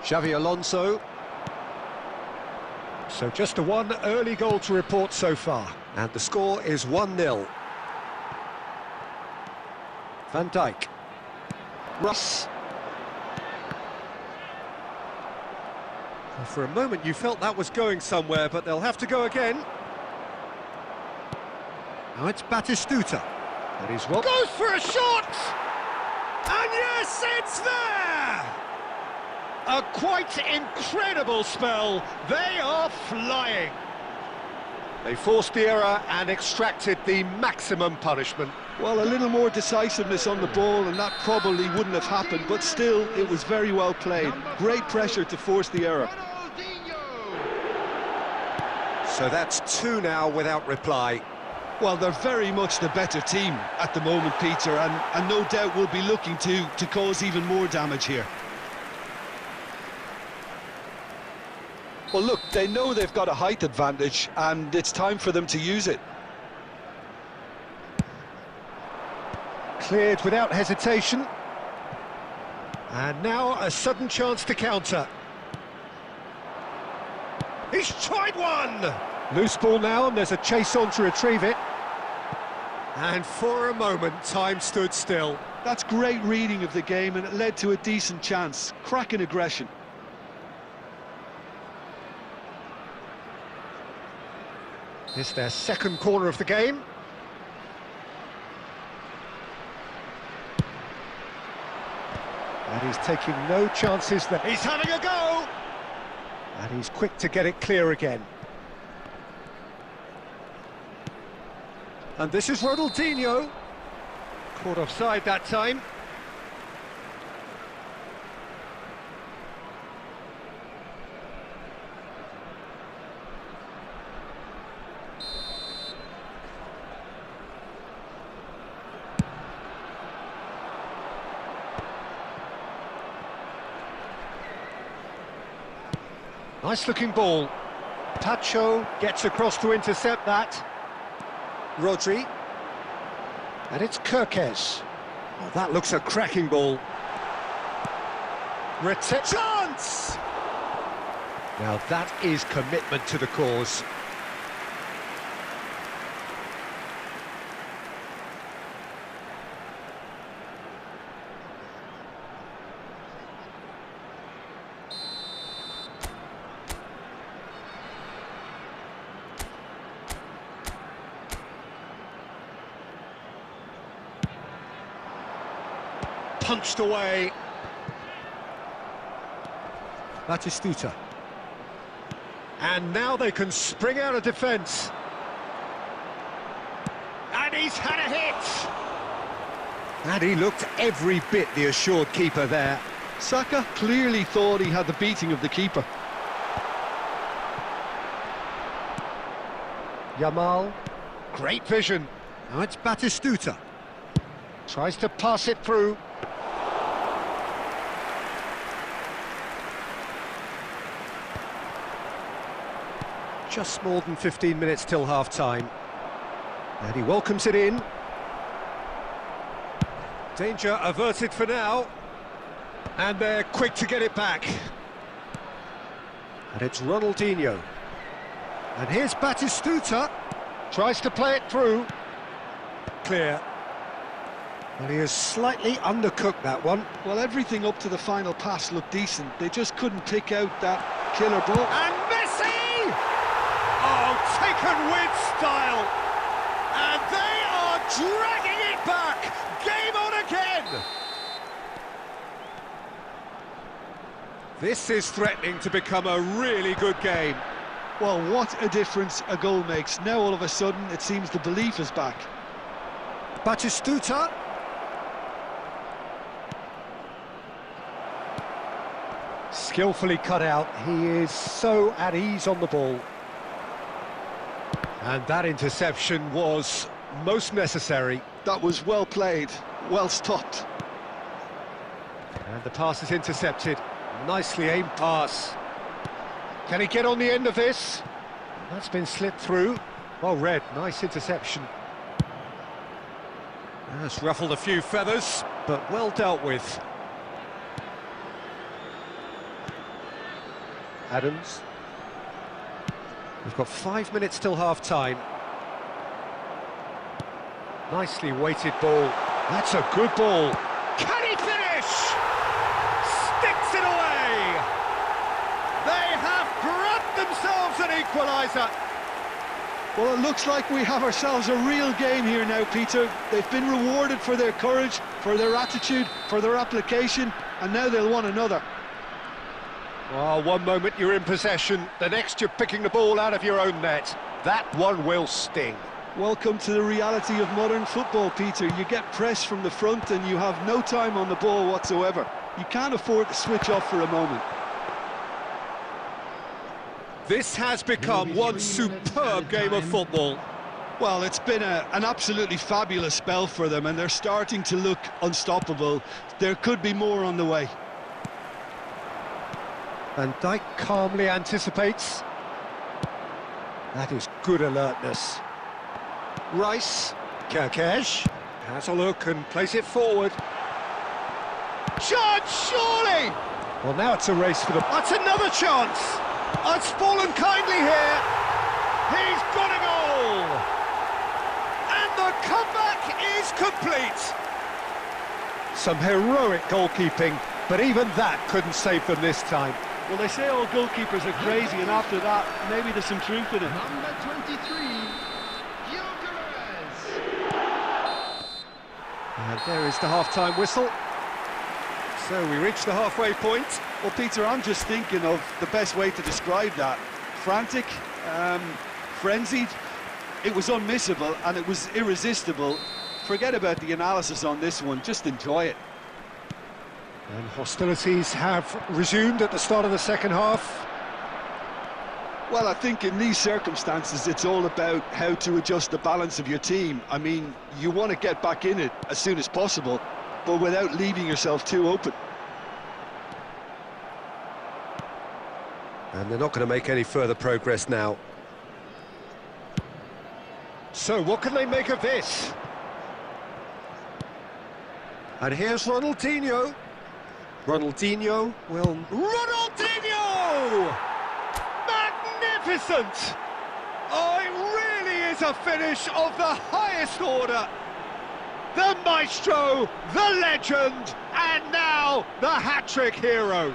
Xavi Alonso. So just a one early goal to report so far. And the score is 1-0. Van Dijk. Russ. Well, for a moment you felt that was going somewhere, but they'll have to go again. Now it's Batistuta. That is what goes for a shot! And yes, it's there! A quite incredible spell. They are flying. They forced the error and extracted the maximum punishment. Well, a little more decisiveness on the ball and that probably wouldn't have happened, but still, it was very well played. Great pressure to force the error. So that's two now without reply. Well, they're very much the better team at the moment, Peter, and no doubt will be looking to cause even more damage here. Well, look, they know they've got a height advantage, and it's time for them to use it. Cleared without hesitation. And now a sudden chance to counter. He's tried one! Loose ball now, and there's a chase on to retrieve it. And for a moment, time stood still. That's great reading of the game, and it led to a decent chance. Cracking aggression. It's their second corner of the game. And he's taking no chances there. He's having a go! And he's quick to get it clear again. And this is Ronaldinho. Caught offside that time. Nice looking ball. Tacho gets across to intercept that. Rodri. And it's Kirkes. Oh, that looks a cracking ball. Chance! Now that is commitment to the cause. Punched away. Batistuta. And now they can spring out of defence. And he's had a hit! And he looked every bit the assured keeper there. Saka clearly thought he had the beating of the keeper. Yamal. Great vision. Now it's Batistuta. Tries to pass it through. Just more than 15 minutes till half-time. And he welcomes it in. Danger averted for now. And they're quick to get it back. And it's Ronaldinho. And here's Batistuta. Tries to play it through. Clear. Well, he has slightly undercooked that one. Well, everything up to the final pass looked decent. They just couldn't pick out that killer ball. And Messi! Oh, taken with style. And they are dragging it back. Game on again. This is threatening to become a really good game. Well, what a difference a goal makes. Now all of a sudden it seems the belief is back. Batistuta. Skillfully cut out. He is so at ease on the ball. And that interception was most necessary. That was well played, well stopped. And the pass is intercepted. Nicely aimed pass. Can he get on the end of this? That's been slipped through. Well read, nice interception. That's ruffled a few feathers, but well dealt with. Adams. We've got 5 minutes till half-time. Nicely weighted ball. That's a good ball. Can he finish? Sticks it away! They have grabbed themselves an equaliser. Well, it looks like we have ourselves a real game here now, Peter. They've been rewarded for their courage, for their attitude, for their application, and now they'll want another. Well, one moment you're in possession, the next you're picking the ball out of your own net. That one will sting. Welcome to the reality of modern football, Peter. You get press from the front and you have no time on the ball whatsoever. You can't afford to switch off for a moment. This has become one superb game of football. Well, it's been an absolutely fabulous spell for them, and they're starting to look unstoppable. There could be more on the way. Van Dijk calmly anticipates. That is good alertness. Rice, Kerkesh, has a look and plays it forward. Chance, surely! Well, now it's a race for the... That's another chance! It's fallen kindly here. He's got a goal! And the comeback is complete. Some heroic goalkeeping, but even that couldn't save them this time. Well, they say all goalkeepers are crazy, and after that, maybe there's some truth in it. Number 23, And there is the half-time whistle. So we reach the halfway point. Well, Peter, I'm just thinking of the best way to describe that. Frantic, frenzied. It was unmissable and it was irresistible. Forget about the analysis on this one, just enjoy it. And hostilities have resumed at the start of the second half. Well, I think in these circumstances, it's all about how to adjust the balance of your team. I mean, you want to get back in it as soon as possible, but without leaving yourself too open. And they're not going to make any further progress now. So what can they make of this? And here's Ronaldinho. Ronaldinho will... Ronaldinho! Magnificent! Oh, it really is a finish of the highest order. The maestro, the legend, and now the hat-trick hero.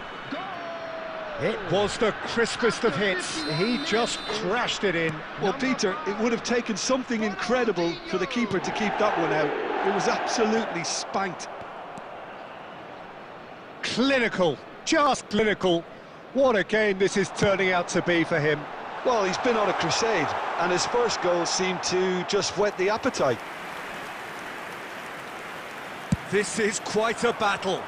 It was the crispest of hits. He just crashed it in. Well, Peter, it would have taken something incredible for the keeper to keep that one out. It was absolutely spanked. Clinical, just clinical. What a game this is turning out to be for him. Well, he's been on a crusade, and his first goal seemed to just whet the appetite. This is quite a battle.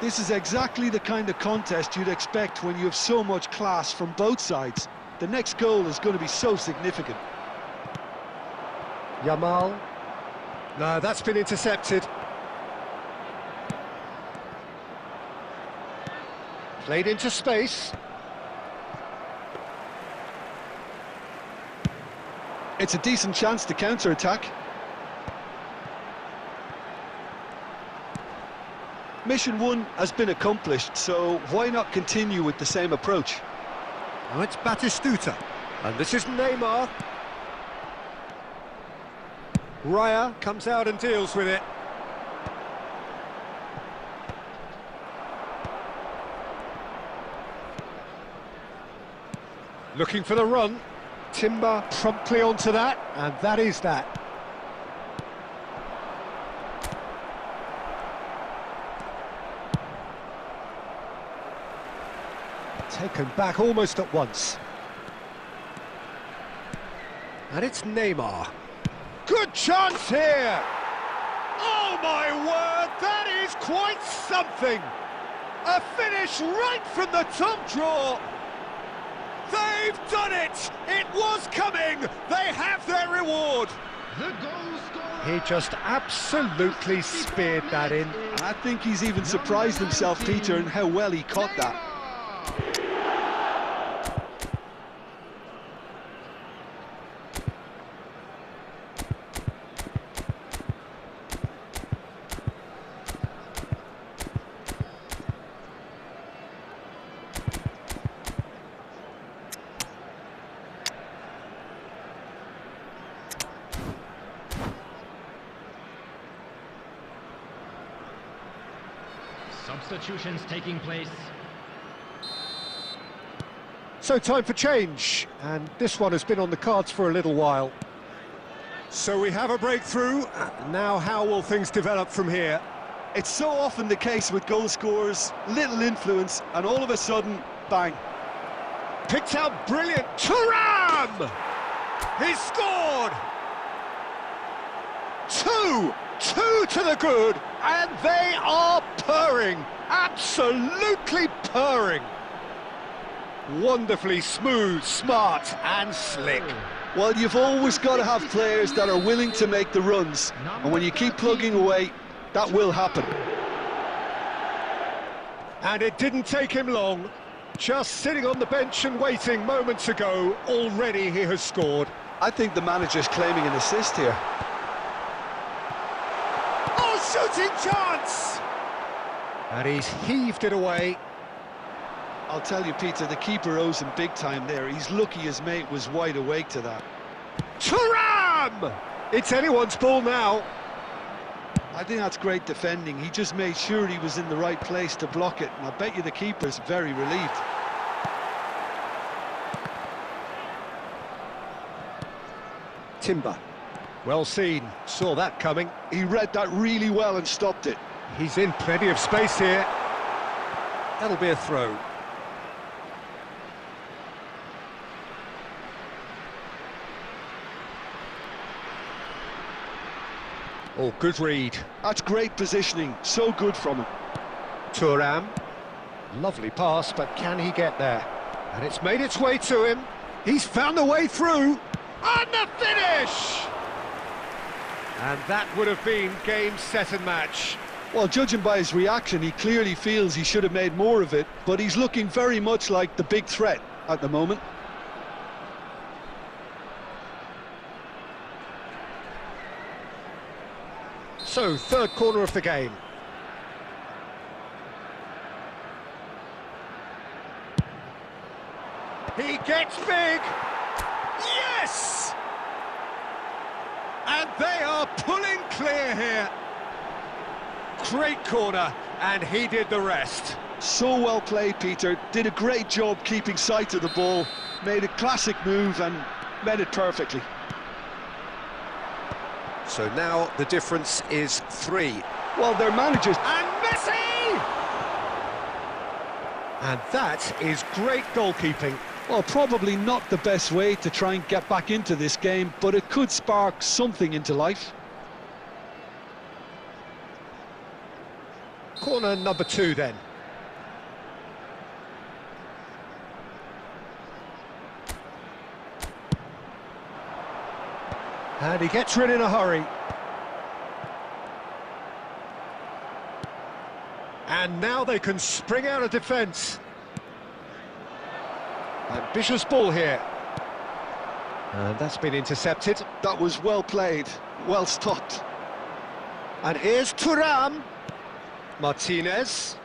This is exactly the kind of contest you'd expect when you have so much class from both sides. The next goal is going to be so significant. Yamal. No, that's been intercepted. Played into space. It's a decent chance to counter-attack. Mission 1 has been accomplished, so why not continue with the same approach? Now it's Batistuta, and this is Neymar. Raya comes out and deals with it. Looking for the run. Timber promptly onto that, and that is that. Taken back almost at once. And it's Neymar. Good chance here! Oh my word, that is quite something! A finish right from the top draw. They've done it! It was coming! They have their reward! The goal scorer. He just absolutely speared that in. I think he's even surprised himself, Peter, in how well he caught that. Substitutions taking place. So time for change, and this one has been on the cards for a little while. So we have a breakthrough. Now how will things develop from here? It's so often the case with goal scorers, little influence, and all of a sudden, bang. Picked out brilliant. Thuram! He scored! Two to the good, and they are purring, absolutely purring. Wonderfully smooth, smart and slick. Well, you've always got to have players that are willing to make the runs, and when you keep plugging away, that will happen. And it didn't take him long. Just sitting on the bench and waiting moments ago, already he has scored. I think the manager's claiming an assist here. Shooting chance! And he's heaved it away. I'll tell you, Peter, the keeper owes him big time there. He's lucky his mate was wide awake to that. Thuram! It's anyone's ball now. I think that's great defending. He just made sure he was in the right place to block it, and I bet you the keeper's very relieved. Timber. Well seen, saw that coming. He read that really well and stopped it. He's in plenty of space here. That'll be a throw. Oh, good read. That's great positioning, so good from him. Thuram. Lovely pass, but can he get there? And it's made its way to him. He's found the way through. And the finish! And that would have been game, set and match. Well, judging by his reaction, he clearly feels he should have made more of it, but he's looking very much like the big threat at the moment. So, third corner of the game. He gets big! Yes! And they are pulling clear here. Great corner, and he did the rest. So well played, Peter. Did a great job keeping sight of the ball. Made a classic move and met it perfectly. So now the difference is 3. Well, their managers... And Messi! And that is great goalkeeping. Well, probably not the best way to try and get back into this game, but it could spark something into life. Corner number 2 then. And he gets rid in a hurry. And now they can spring out of defence. Ambitious ball here. And that's been intercepted. That was well played, well stopped. And here's Thuram. Martinez.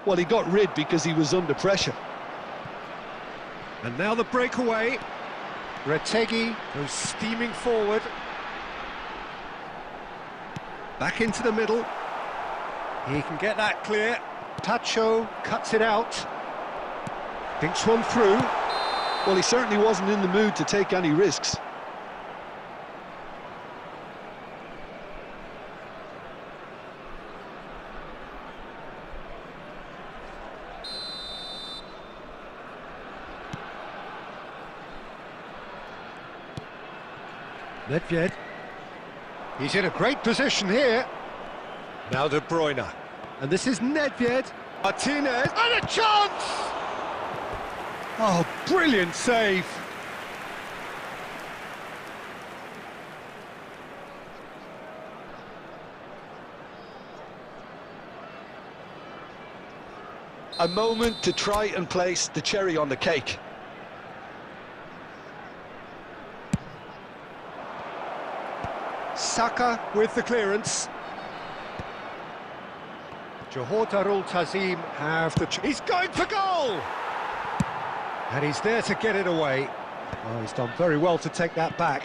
Well, he got rid because he was under pressure. And now the breakaway. Retegi goes steaming forward. Back into the middle. He can get that clear. Tacho cuts it out. Thinks one through. Well, he certainly wasn't in the mood to take any risks. Nedved. He's in a great position here. Now De Bruyne. And this is Nedved. Martinez, and a chance! Oh, brilliant save. A moment to try and place the cherry on the cake. Saka with the clearance. Johor Darul Tazim have the... He's going for goal! And he's there to get it away. Oh, he's done very well to take that back.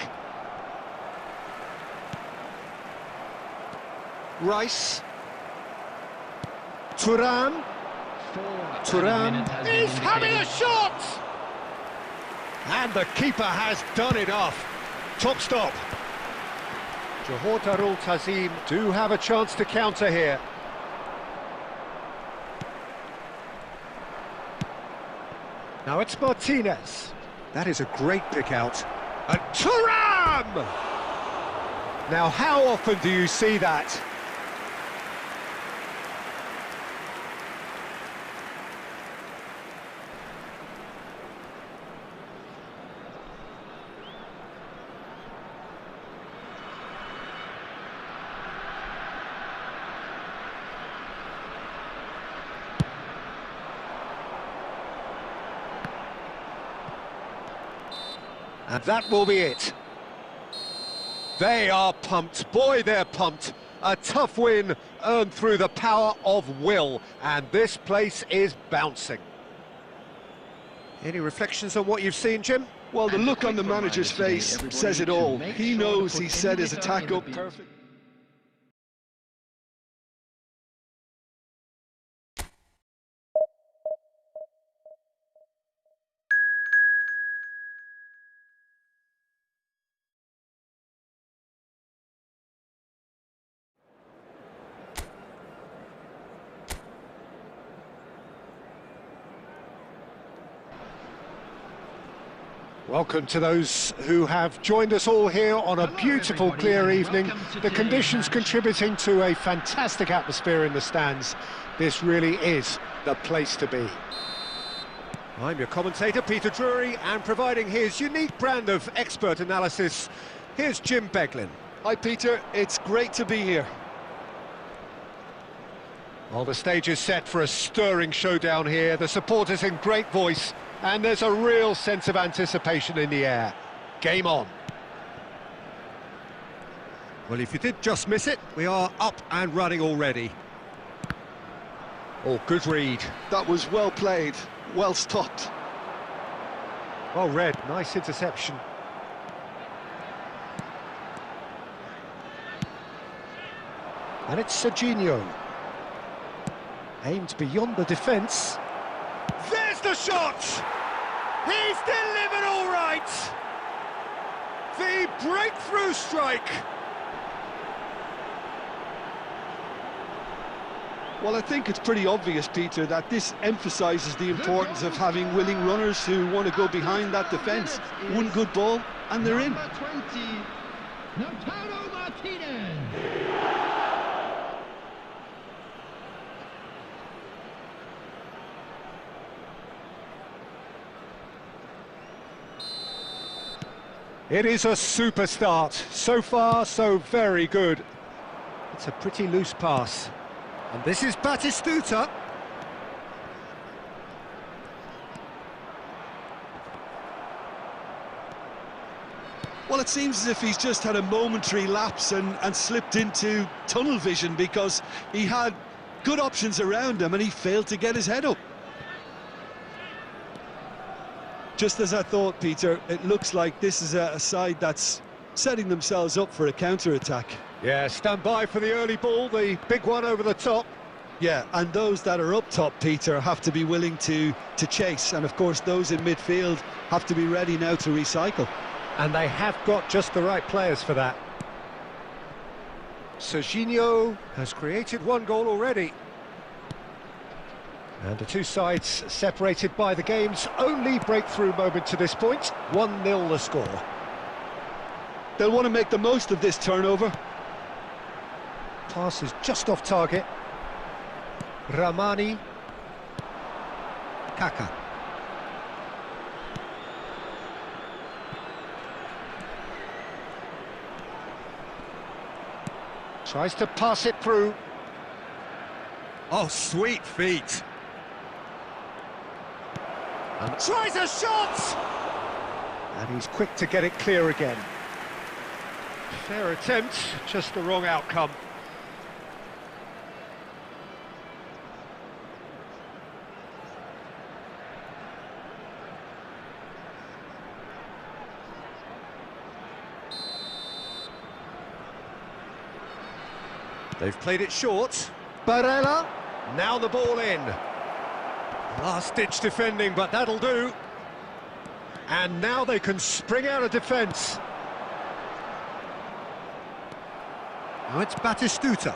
Rice. Thuram. Thuram is having a shot! And the keeper has done it off. Top stop. Johor Darul Tazim do have a chance to counter here. Now it's Martinez. That is a great pick out. And Thuram! Now how often do you see that? And that will be it. They are pumped. Boy, they're pumped. A tough win earned through the power of will. And this place is bouncing. Any reflections on what you've seen, Jim? Well, the look on the manager's face says it all. He knows he set his attack up perfectly. Welcome to those who have joined us all here on a beautiful, clear evening. The conditions contributing to a fantastic atmosphere in the stands. This really is the place to be. I'm your commentator, Peter Drury, and providing his unique brand of expert analysis, here's Jim Beglin. Hi, Peter. It's great to be here. Well, the stage is set for a stirring showdown here. The supporters in great voice. And there's a real sense of anticipation in the air. Game on. Well, if you did just miss it, we are up and running already. Oh, good read. That was well played, well stopped. Well read, nice interception. And it's Serginho. Aimed beyond the defence. There's the shot! He's delivered all right! The breakthrough strike! Well, I think it's pretty obvious, Peter, that this emphasises the importance of having willing runners who want to go behind that defence. One good ball, and they're in. It is a super start. So far, so very good. It's a pretty loose pass. And this is Batistuta. Well, it seems as if he's just had a momentary lapse and slipped into tunnel vision, because he had good options around him and he failed to get his head up. Just as I thought, Peter, it looks like this is a side that's setting themselves up for a counter-attack. Yeah, stand by for the early ball, the big one over the top. Yeah, and those that are up top, Peter, have to be willing to chase. And, of course, those in midfield have to be ready now to recycle. And they have got just the right players for that. Serginho has created one goal already. And the two sides separated by the game's only breakthrough moment to this point. 1-0 the score. They'll want to make the most of this turnover. Pass is just off target. Ramani. Kaka. Tries to pass it through. Oh, sweet feet. And tries a shot! And he's quick to get it clear again. Fair attempt, just the wrong outcome. They've played it short. Barella, now the ball in. Last-ditch defending, but that'll do. And now they can spring out of defence. Now it's Batistuta.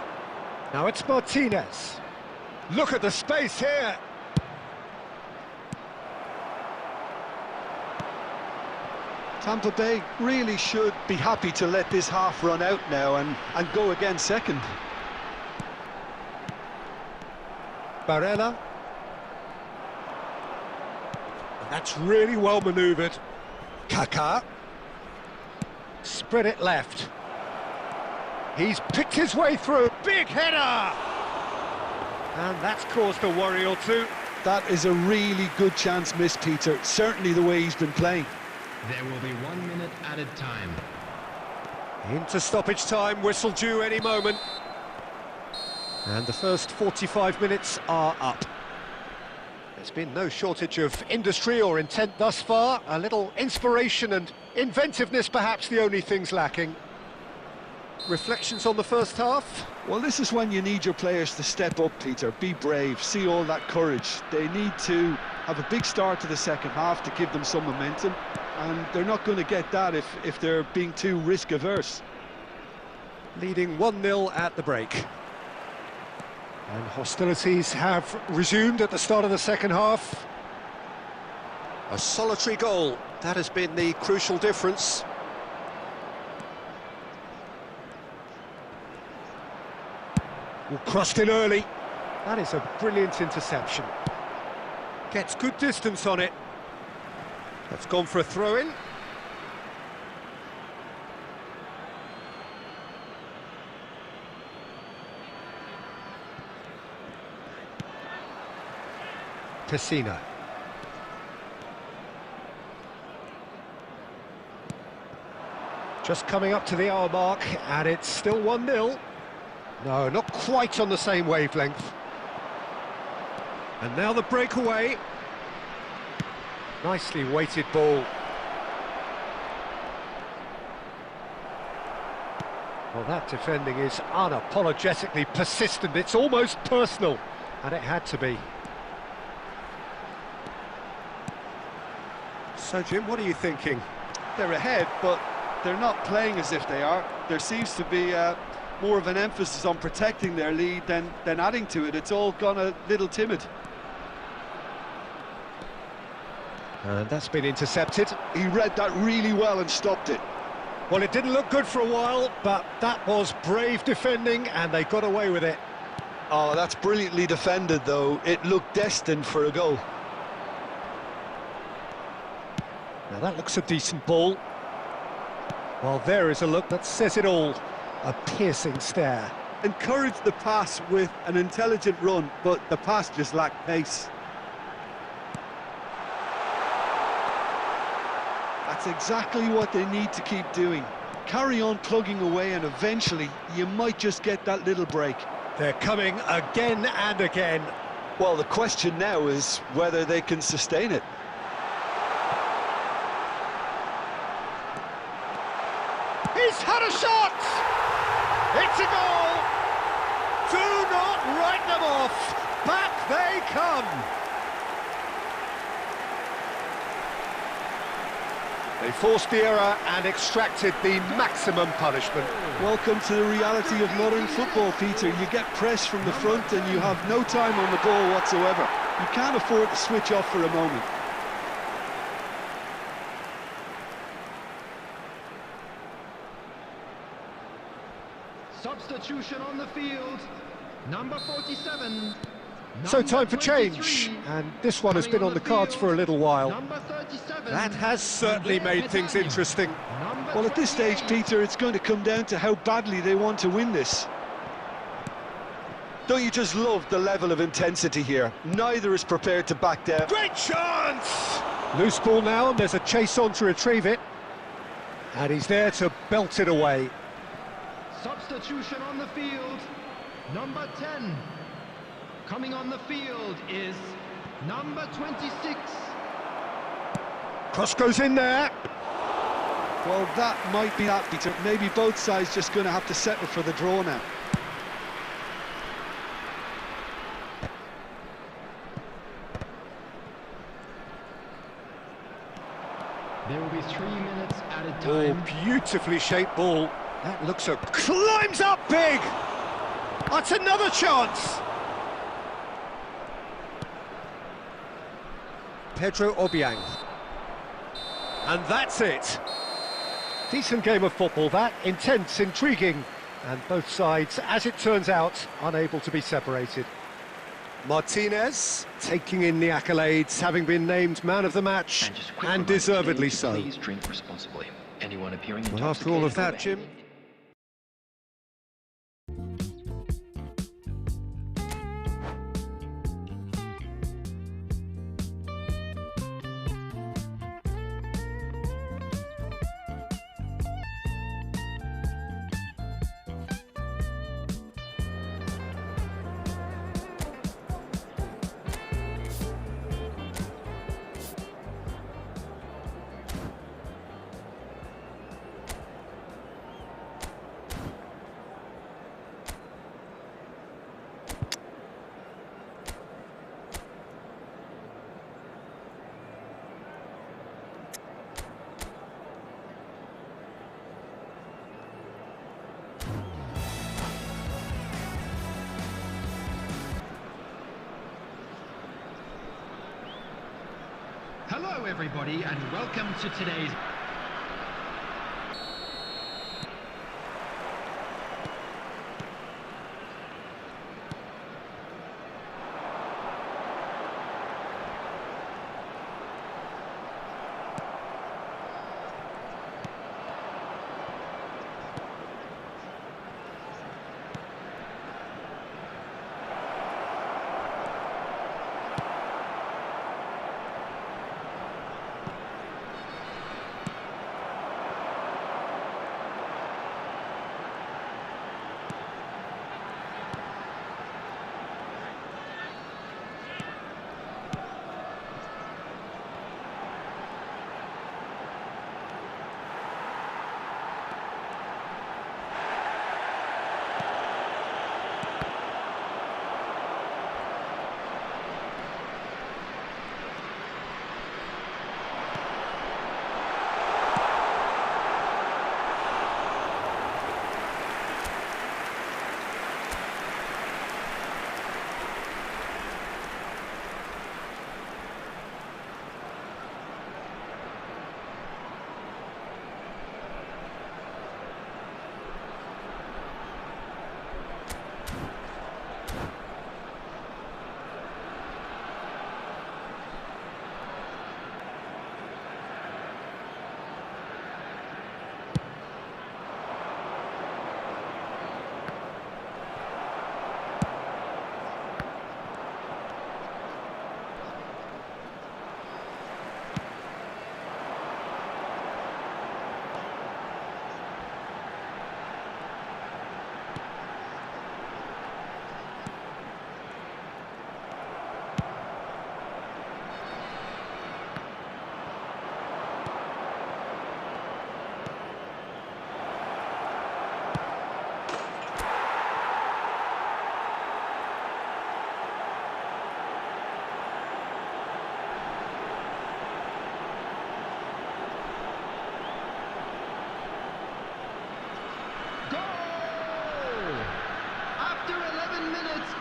Now it's Martinez. Look at the space here. Tampa Bay really should be happy to let this half run out now and go again second. Barella. And that's really well manoeuvred. Kaka. Spread it left. He's picked his way through. Big header! And that's caused a worry or two. That is a really good chance missed, Peter. Certainly the way he's been playing. There will be 1 minute added time. Into stoppage time, whistle due any moment. And the first 45 minutes are up. There's been no shortage of industry or intent thus far. A little inspiration and inventiveness, perhaps the only things lacking. Reflections on the first half? Well, this is when you need your players to step up, Peter. Be brave, see all that courage. They need to have a big start to the second half to give them some momentum, and they're not going to get that if they're being too risk-averse. Leading 1-0 at the break. And hostilities have resumed at the start of the second half. A solitary goal, that has been the crucial difference. Crossed in early. That is a brilliant interception. Gets good distance on it. That's gone for a throw-in. Pessina. Just coming up to the hour mark, and it's still 1-0. No, not quite on the same wavelength. And now the breakaway. Nicely weighted ball. Well, that defending is unapologetically persistent. It's almost personal, and it had to be. So, Jim, what are you thinking? They're ahead, but they're not playing as if they are. There seems to be more of an emphasis on protecting their lead than adding to it. It's all gone a little timid. And that's been intercepted. He read that really well and stopped it. Well, it didn't look good for a while, but that was brave defending, and they got away with it. Oh, that's brilliantly defended, though. It looked destined for a goal. Now that looks a decent ball. Well, there is a look that says it all. A piercing stare. Encouraged the pass with an intelligent run, but the pass just lacked pace. That's exactly what they need to keep doing. Carry on plugging away, and eventually you might just get that little break. They're coming again and again. Well, the question now is whether they can sustain it. He's had a shot! It's a goal! Do not write them off! Back they come! They forced the error and extracted the maximum punishment. Welcome to the reality of modern football, Peter. You get pressed from the front and you have no time on the ball whatsoever. You can't afford to switch off for a moment. Substitution on the field. Number 47. So time for change, and this one has been on the cards for a little while. That has certainly made things interesting. Well, at this stage, Peter, it's going to come down to how badly they want to win this. Don't you just love the level of intensity here? Neither is prepared to back down. Great chance! Loose ball now, and there's a chase on to retrieve it. And he's there to belt it away. Substitution on the field, number 10. Coming on the field is number 26. Cross goes in there. Well, that might be that, Peter. Maybe both sides just going to have to settle for the draw now. There will be 3 minutes at a time. Oh, beautifully shaped ball. That looks a... climbs up big! That's another chance! Pedro Obiang. And that's it. Decent game of football, that. Intense, intriguing. And both sides, as it turns out, unable to be separated. Martinez taking in the accolades, having been named man of the match, and deservedly so. Please drink responsibly. Anyone appearing Well, after all of that, Jim... Hello everybody and welcome to today's...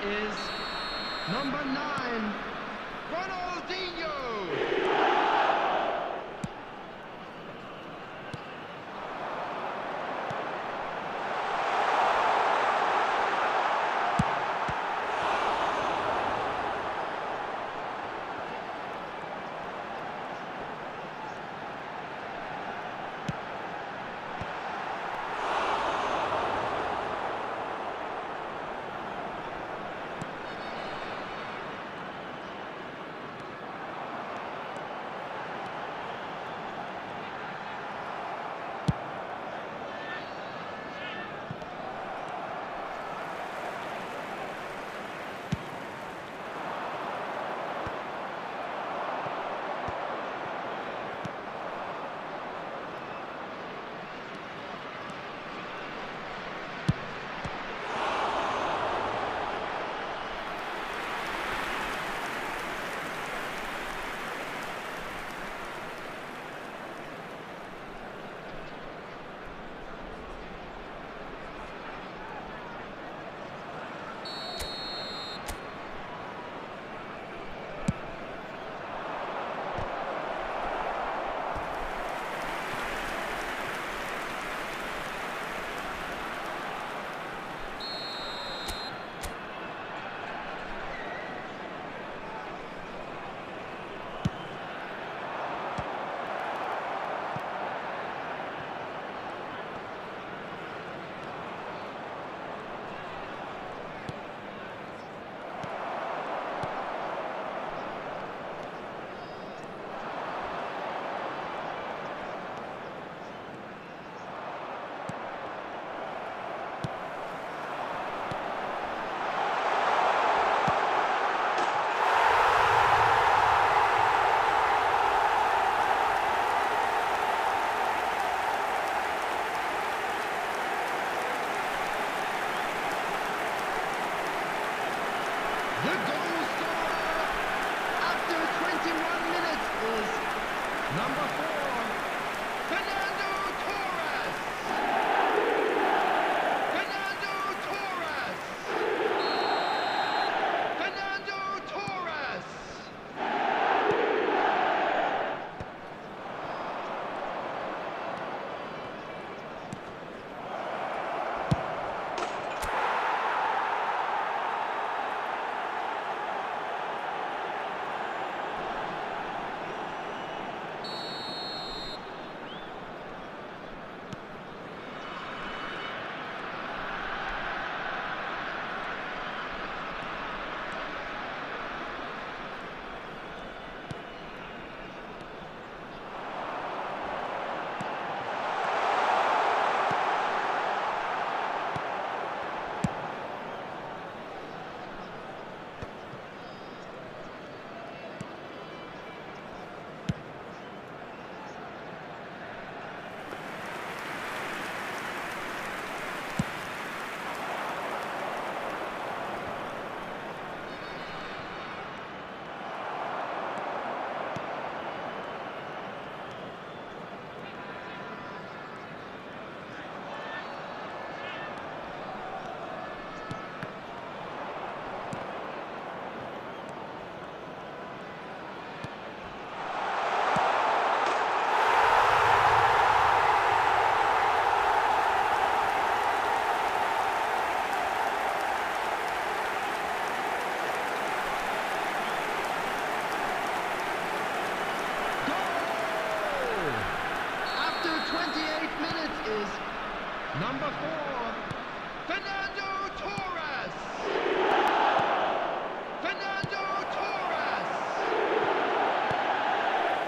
Is number 9, Ronaldinho. The goal scorer after 21 minutes is number 4, Fernando Torres. Fernando Torres. Fernando Torres. Number 4, Fernando Torres. Fernando Torres.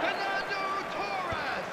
Fernando Torres.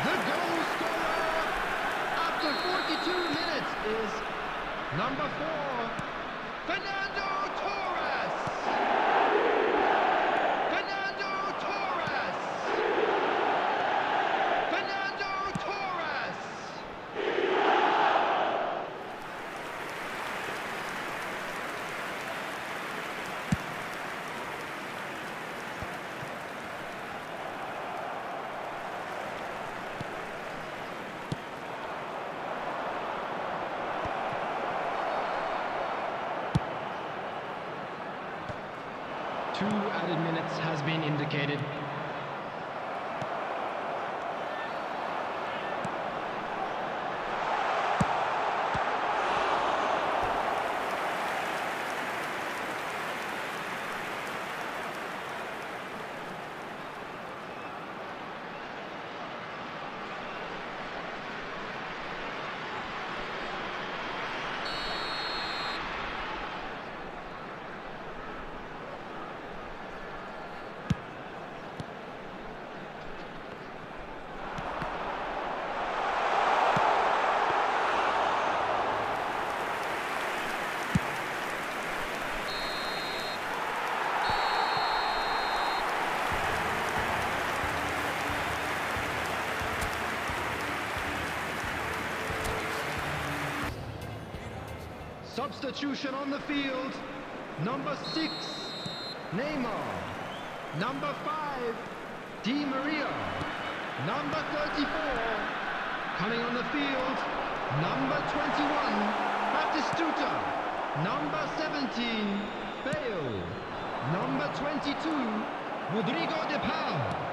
The goal scorer after 42 minutes is number 4, Fernando Torres. 2 added minutes has been indicated. Substitution on the field. Number 6, Neymar. Number 5, Di Maria. Number 34, coming on the field. Number 21, Batistuta. Number 17, Bale. Number 22, Rodrigo de Paul.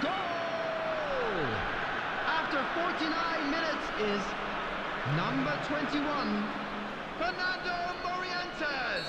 Goal! After 49 minutes is number 21, Fernando Morientes.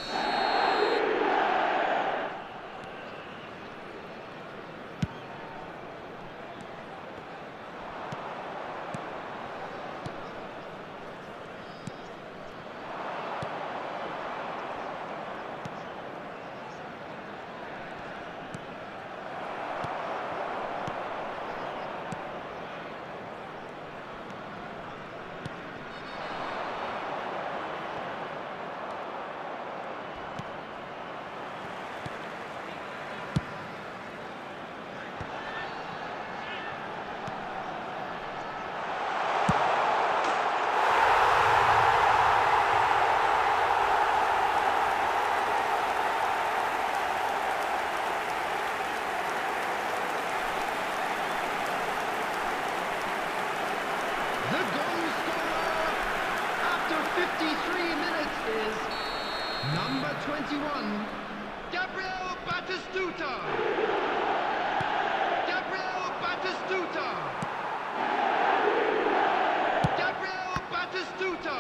The goal scorer after 53 minutes is number 21, Gabriel Batistuta. Gabriel Batistuta. Gabriel Batistuta.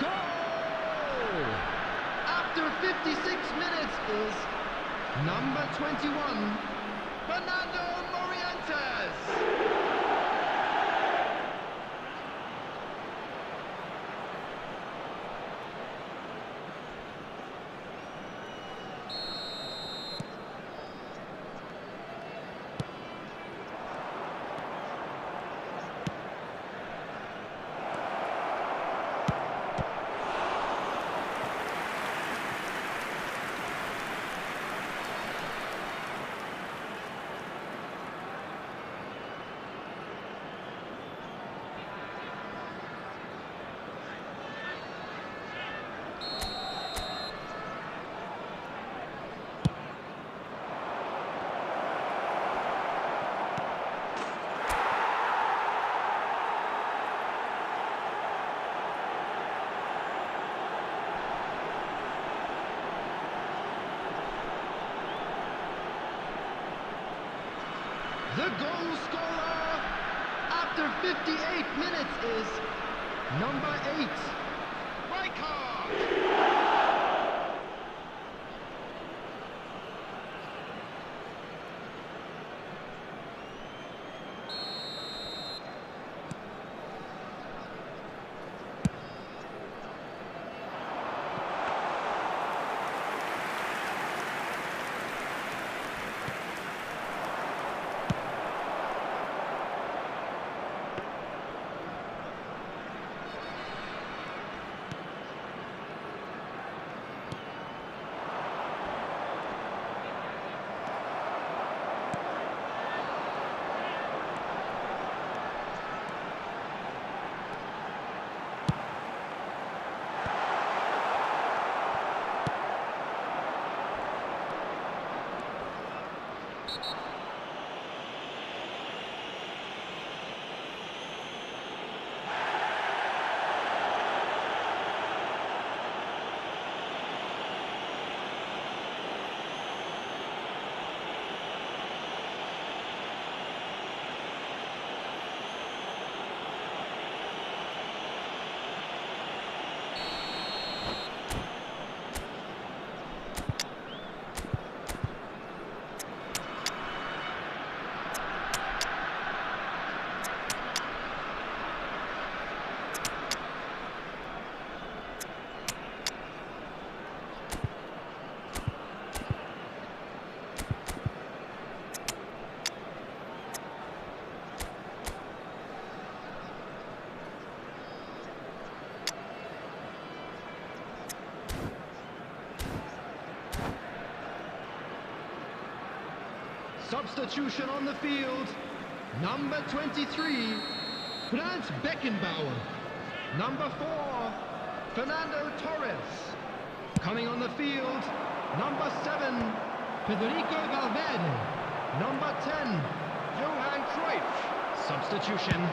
Goal! After 56 minutes is number 21, Fernando Morientes. The goal scorer after 58 minutes is number 8, Rijkaard. Substitution on the field. Number 23, Franz Beckenbauer. Number 4, Fernando Torres. Coming on the field, number 7, Federico Valverde. Number 10, Johan Cruyff. Substitution.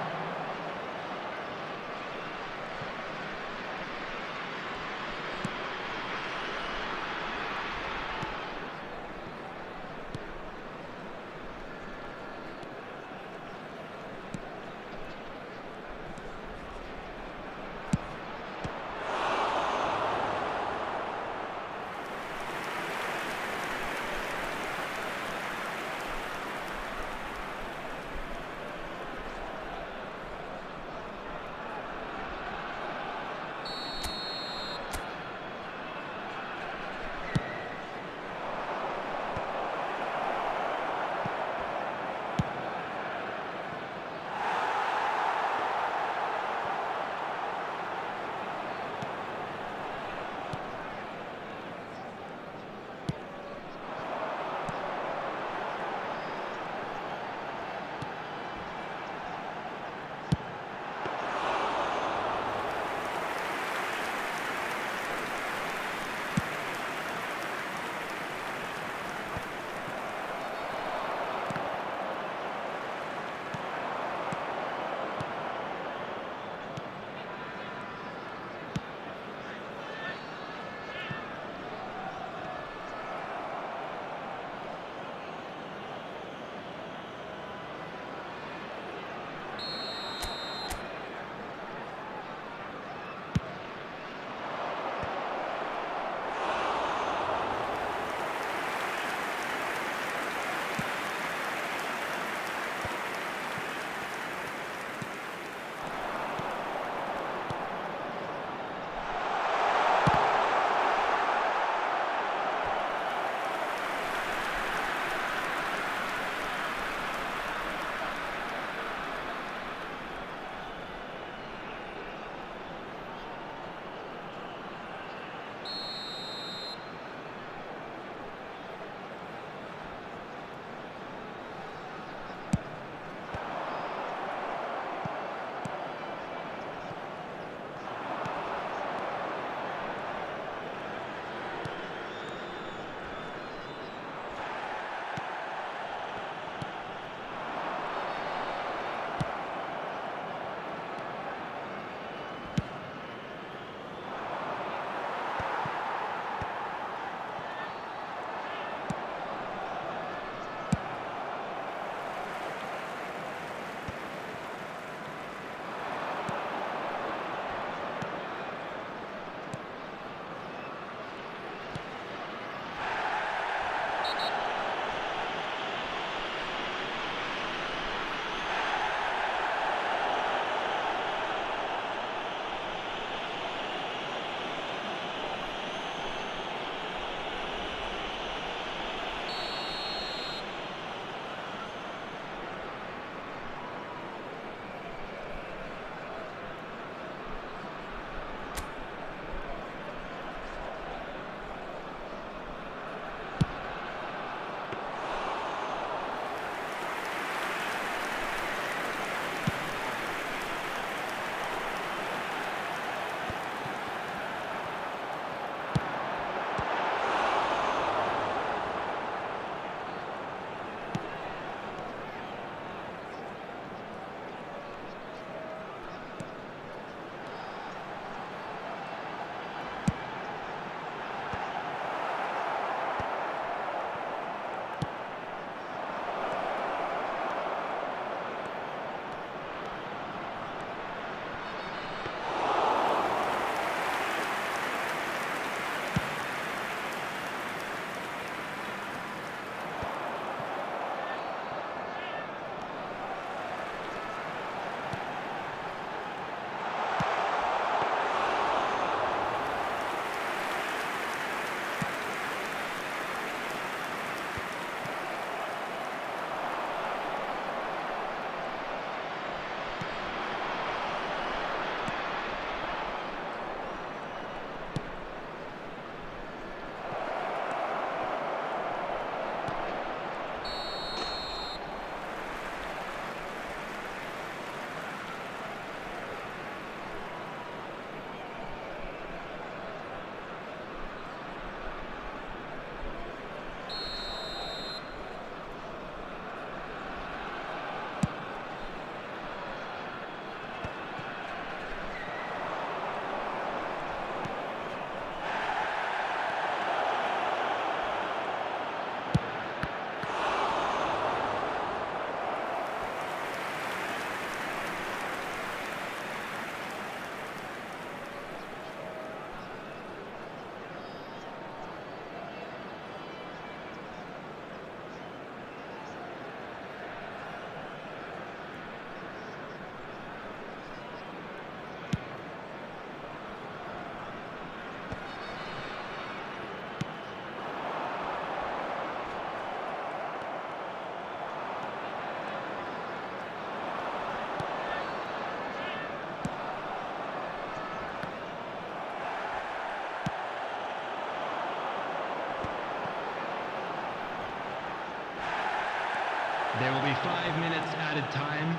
There will be 5 minutes added time.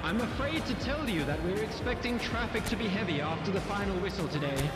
I'm afraid to tell you that we're expecting traffic to be heavy after the final whistle today.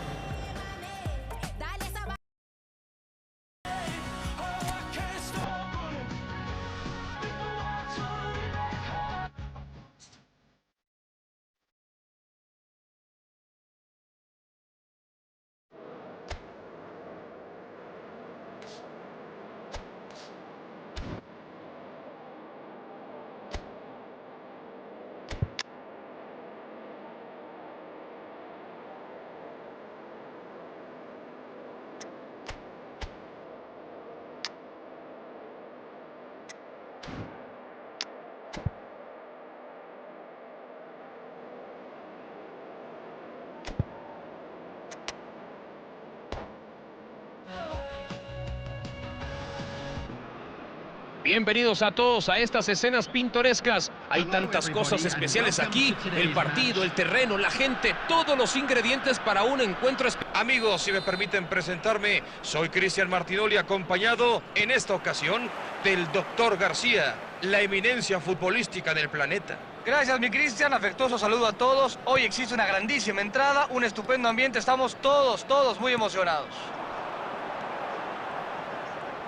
Bienvenidos a todos a estas escenas pintorescas. Hay tantas cosas especiales aquí. El partido, el terreno, la gente, todos los ingredientes para un encuentro especial. Amigos, si me permiten presentarme, soy Cristian Martinoli, acompañado en esta ocasión del Dr. García, la eminencia futbolística del planeta. Gracias, mi Cristian. Afectuoso saludo a todos. Hoy existe una grandísima entrada, un estupendo ambiente. Estamos todos muy emocionados.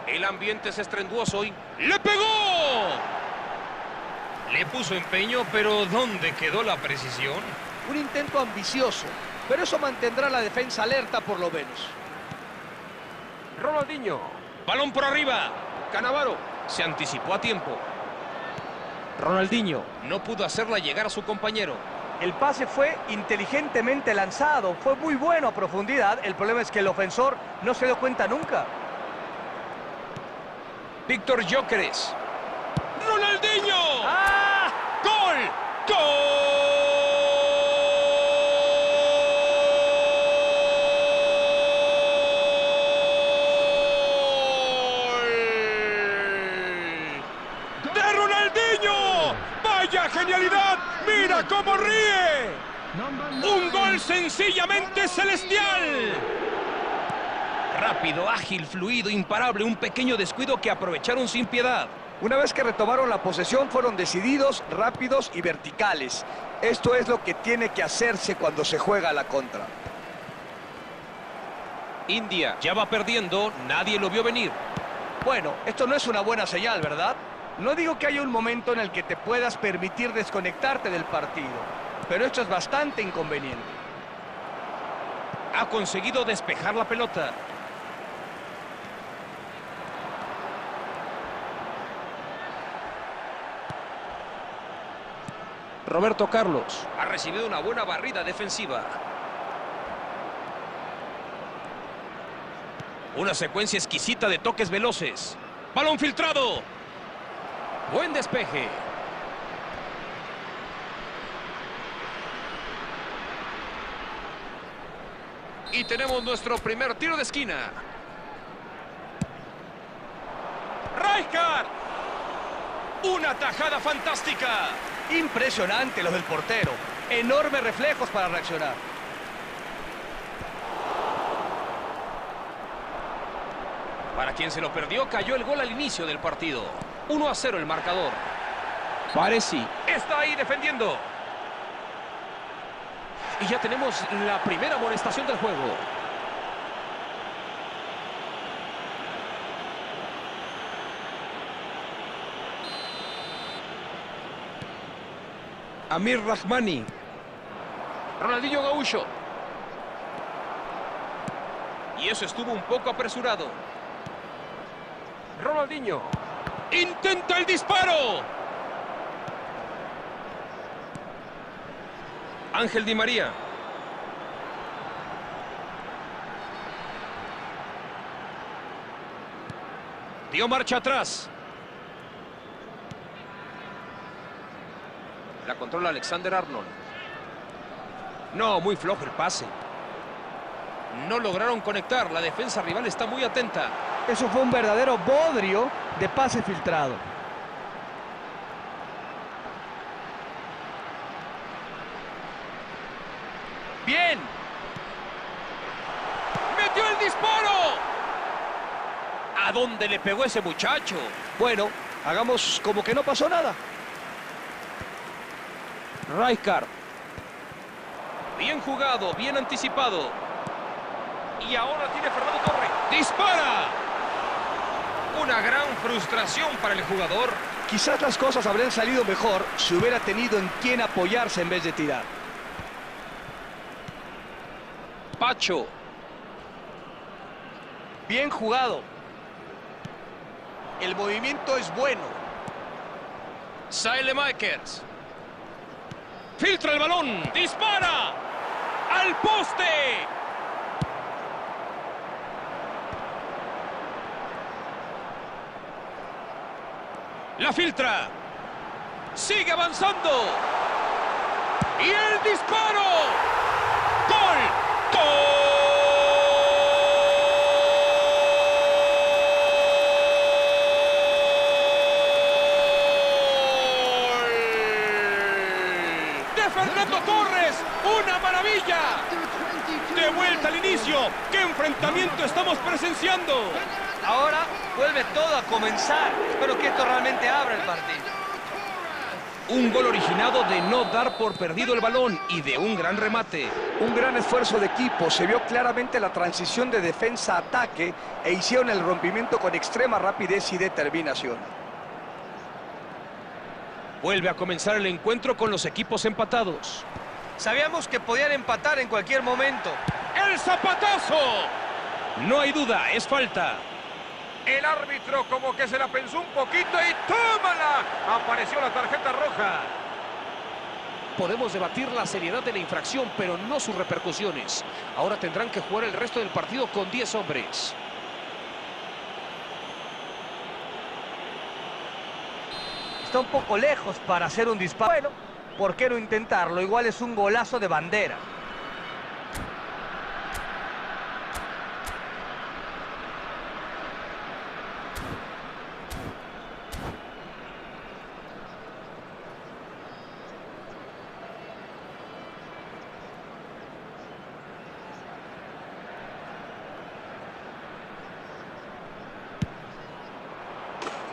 El ambiente es estrenduoso y ¡le pegó! Le puso empeño, pero ¿dónde quedó la precisión? Un intento ambicioso, pero eso mantendrá la defensa alerta por lo menos. Ronaldinho. Balón por arriba. Cannavaro se anticipó a tiempo. Ronaldinho no pudo hacerla llegar a su compañero. El pase fue inteligentemente lanzado, fue muy bueno a profundidad. El problema es que el ofensor no se dio cuenta nunca. Víctor Gyökeres. ¡Ronaldinho! ¡Ah! ¡Gol! ¡Gol! ¡De Ronaldinho! ¡Vaya genialidad! ¡Mira cómo ríe! ¡Un gol sencillamente celestial! Rápido, ágil, fluido, imparable, un pequeño descuido que aprovecharon sin piedad. Una vez que retomaron la posesión, fueron decididos, rápidos y verticales. Esto es lo que tiene que hacerse cuando se juega a la contra. India ya va perdiendo, nadie lo vio venir. Bueno, esto no es una buena señal, ¿verdad? No digo que haya un momento en el que te puedas permitir desconectarte del partido, pero esto es bastante inconveniente. Ha conseguido despejar la pelota. Roberto Carlos ha recibido una buena barrida defensiva. Una secuencia exquisita de toques veloces. ¡Balón filtrado! Buen despeje. Y tenemos nuestro primer tiro de esquina. ¡Rijkaard! ¡Una tajada fantástica! Impresionante los del portero. Enormes reflejos para reaccionar. Para quien se lo perdió, cayó el gol al inicio del partido. 1-0 el marcador. Pareci. Está ahí defendiendo. Y ya tenemos la primera amonestación del juego. Amir Rahmani. Ronaldinho Gaúcho. Y eso estuvo un poco apresurado. Ronaldinho. ¡Intenta el disparo! Ángel Di María. Dio marcha atrás. La controla Alexander Arnold. No, muy flojo el pase. No lograron conectar. La defensa rival está muy atenta. Eso fue un verdadero bodrio de pase filtrado. ¡Bien! ¡Metió el disparo! ¿A dónde le pegó ese muchacho? Bueno, hagamos como que no pasó nada. Rijkaard. Bien jugado, bien anticipado. Y ahora tiene Fernando Torres. ¡Dispara! Una gran frustración para el jugador. Quizás las cosas habrían salido mejor si hubiera tenido en quién apoyarse en vez de tirar. Pacho. Bien jugado. El movimiento es bueno. Saelemaekers. Filtra el balón. ¡Dispara! ¡Al poste! La filtra. Sigue avanzando. Y el disparo. ¡Gol! ¡Gol! ¡De Fernando Torres! ¡Una maravilla! De vuelta al inicio. ¿Qué enfrentamiento estamos presenciando? Ahora vuelve todo a comenzar. Espero que esto realmente abra el partido. Un gol originado de no dar por perdido el balón y de un gran remate. Un gran esfuerzo de equipo. Se vio claramente la transición de defensa a ataque e hicieron el rompimiento con extrema rapidez y determinación. Vuelve a comenzar el encuentro con los equipos empatados. Sabíamos que podían empatar en cualquier momento. ¡El zapatazo! No hay duda, es falta. El árbitro como que se la pensó un poquito y ¡tómala! Apareció la tarjeta roja. Podemos debatir la seriedad de la infracción, pero no sus repercusiones. Ahora tendrán que jugar el resto del partido con 10 hombres. Está un poco lejos para hacer un disparo. Bueno, ¿por qué no intentarlo? Igual es un golazo de bandera.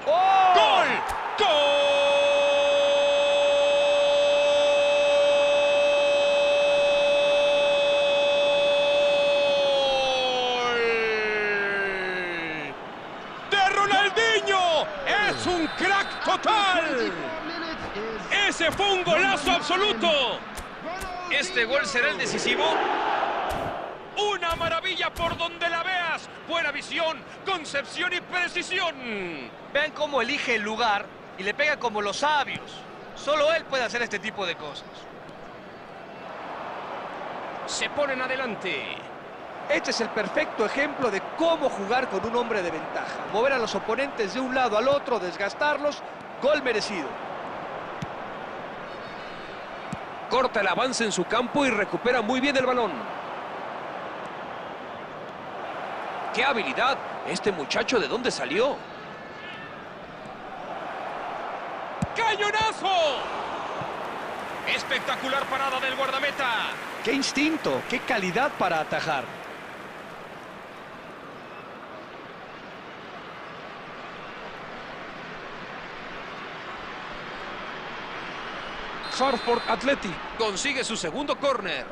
¡Gol! ¡Gol! ¡De Ronaldinho! ¡Es un crack total! ¡Ese fue un golazo absoluto! ¿Este gol será el decisivo? ¡Una maravilla por donde la veas! Buena visión, concepción y precisión. Vean cómo elige el lugar y le pega como los sabios. Solo él puede hacer este tipo de cosas. Se ponen adelante. Este es el perfecto ejemplo de cómo jugar con un hombre de ventaja. Mover a los oponentes de un lado al otro, desgastarlos. Gol merecido. Corta el avance en su campo y recupera muy bien el balón. ¡Qué habilidad! ¿Este muchacho de dónde salió? ¡Cañonazo! Espectacular parada del guardameta. ¡Qué instinto! ¡Qué calidad para atajar! Hartford Athletic consigue su segundo córner.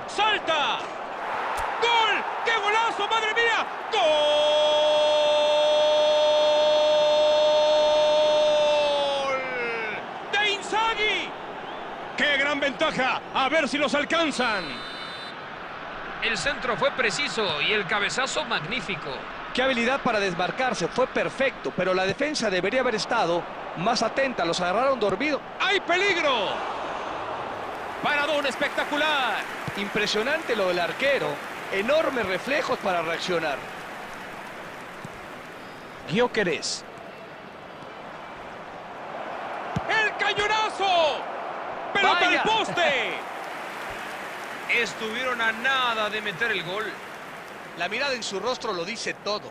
¡Salta! ¡Gol! ¡Qué golazo, madre mía! ¡Gol! ¡De Inzaghi! ¡Qué gran ventaja! A ver si los alcanzan. El centro fue preciso y el cabezazo magnífico. ¡Qué habilidad para desmarcarse! Fue perfecto, pero la defensa debería haber estado más atenta. Los agarraron dormidos. ¡Hay peligro! ¡Paradón espectacular! Impresionante lo del arquero. Enormes reflejos para reaccionar. Gyökeres. ¡El cañonazo! ¡Pelota ¡Vaya! al poste! Estuvieron a nada de meter el gol. La mirada en su rostro lo dice todo.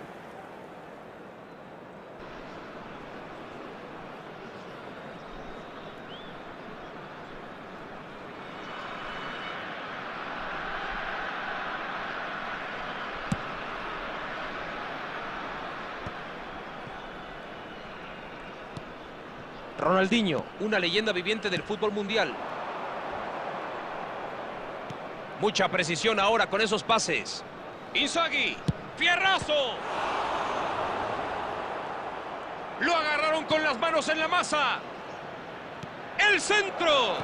Ronaldinho, una leyenda viviente del fútbol mundial. Mucha precisión ahora con esos pases. Inzaghi, fierrazo. Lo agarraron con las manos en la masa. El centro.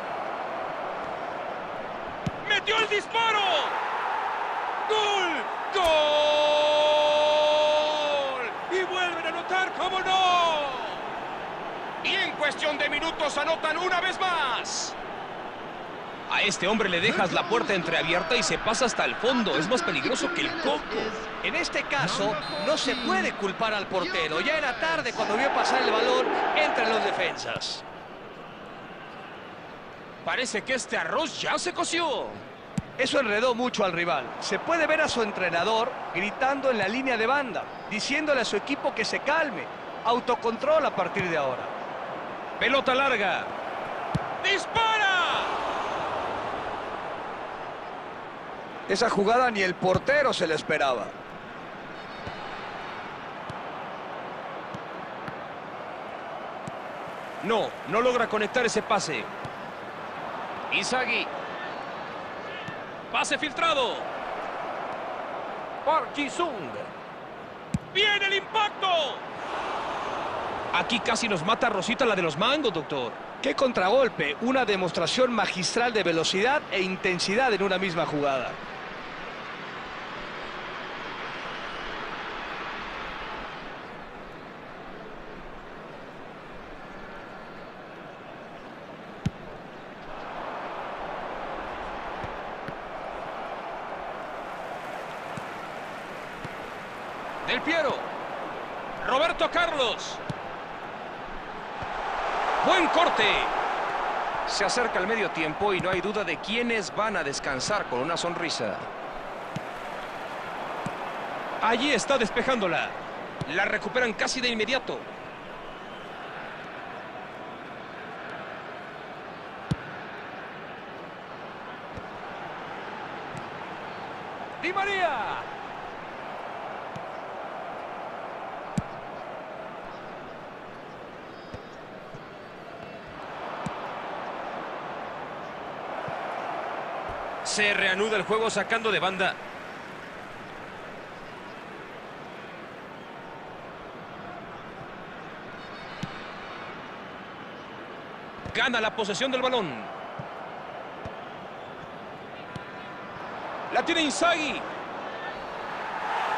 Metió el disparo. ¡Gol! ¡Gol! Y vuelven a anotar, ¿cómo no? Y en cuestión de minutos anotan una vez más. A este hombre le dejas la puerta entreabierta y se pasa hasta el fondo. Es más peligroso que el coco. En este caso, no se puede culpar al portero. Ya era tarde cuando vio pasar el balón entre los defensas. Parece que este arroz ya se coció. Eso enredó mucho al rival. Se puede ver a su entrenador gritando en la línea de banda, diciéndole a su equipo que se calme. Autocontrol a partir de ahora. Pelota larga. ¡Dispara! Esa jugada ni el portero se la esperaba. No logra conectar ese pase. Inzaghi. Pase filtrado. Park Ji-sung. ¡Viene el impacto! Aquí casi nos mata Rosita, la de los mangos, doctor. ¡Qué contragolpe! Una demostración magistral de velocidad e intensidad en una misma jugada. Del Piero. Roberto Carlos. Buen corte. Se acerca el medio tiempo y no hay duda de quiénes van a descansar con una sonrisa. Allí está despejándola. La recuperan casi de inmediato. Di María. Se reanuda el juego sacando de banda. Gana la posesión del balón. La tiene Inzaghi.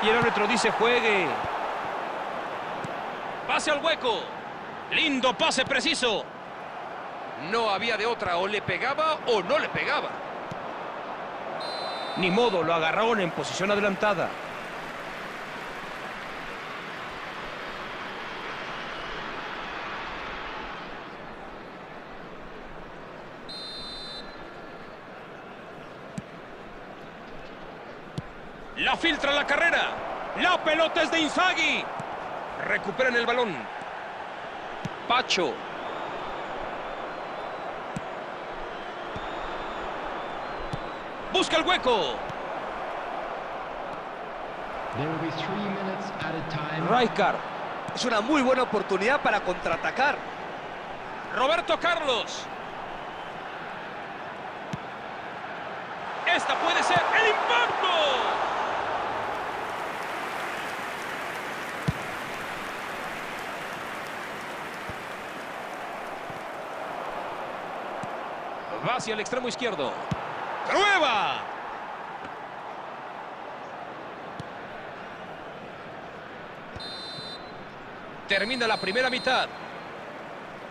Y el árbitro dice juegue. Pase al hueco. Lindo pase preciso. No había de otra, o le pegaba o no le pegaba. Ni modo, lo agarraron en posición adelantada. La filtra la carrera. La pelota es de Inzaghi. Recuperan el balón. Pacho. Busca el hueco. Rijkaard. Es una muy buena oportunidad para contraatacar. Roberto Carlos. Esta puede ser el impacto. Va hacia el extremo izquierdo. ¡Prueba! Termina la primera mitad.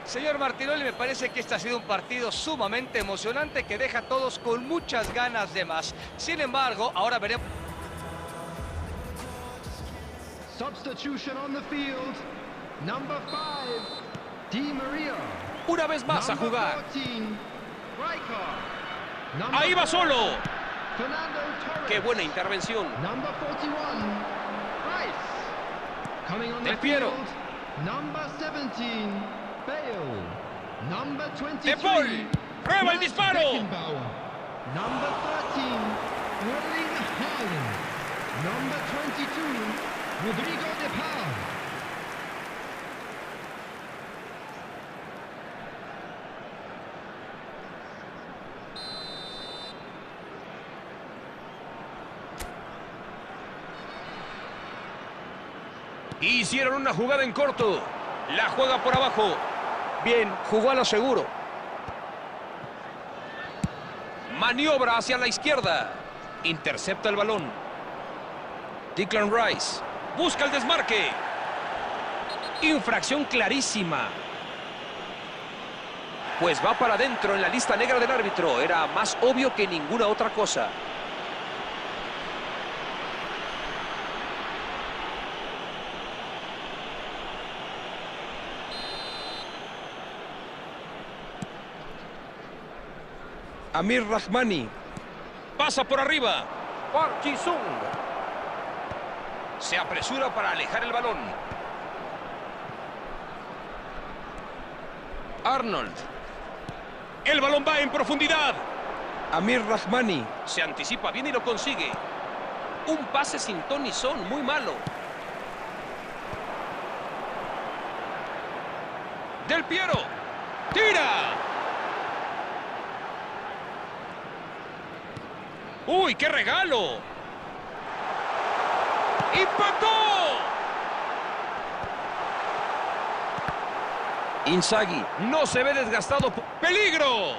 Señor Martinoli, me parece que este ha sido un partido sumamente emocionante que deja a todos con muchas ganas de más. Sin embargo, ahora veremos... Substitution on the field. Number 5, Di Maria. Una vez más a jugar. 14, Rijkaard. Ahí va solo. Fernando Torres. Qué buena intervención. Number 41, Rice. Coming on the Del Piero. field. Number 17, Bale. Number 23, De Paul. Prueba el disparo. Beckenbauer. Number 13, Erling Haaland. Number 22, Rodrigo de Paul. Hicieron una jugada en corto. La juega por abajo. Bien, jugó a lo seguro. Maniobra hacia la izquierda. Intercepta el balón. Declan Rice. Busca el desmarque. Infracción clarísima. Pues va para adentro en la lista negra del árbitro. Era más obvio que ninguna otra cosa. Amir Rahmani. Pasa por arriba. Park Ji-sung. Se apresura para alejar el balón. Arnold. El balón va en profundidad. Amir Rahmani. Se anticipa bien y lo consigue. Un pase sin ton ni son, muy malo. Del Piero. ¡Tira! ¡Uy, qué regalo! ¡Impactó! Inzaghi no se ve desgastado. ¡Peligro!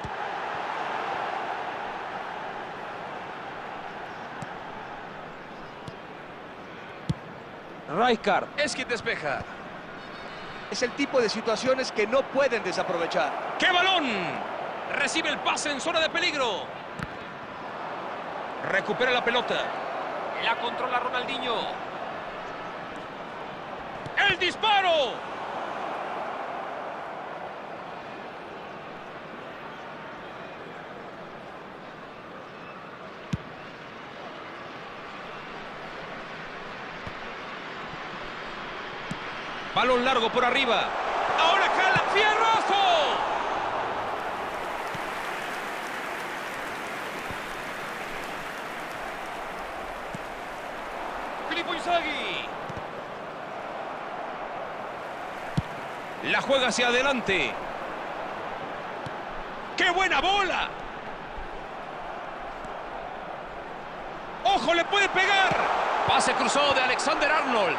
Rijkaard es quien despeja. Es el tipo de situaciones que no pueden desaprovechar. ¡Qué balón! Recibe el pase en zona de peligro. Recupera la pelota. La controla Ronaldinho. ¡El disparo! Balón largo por arriba. Ahora jala. ¡Fierrazo! Inzaghi. La juega hacia adelante. ¡Qué buena bola! ¡Ojo, le puede pegar! Pase cruzado de Alexander Arnold.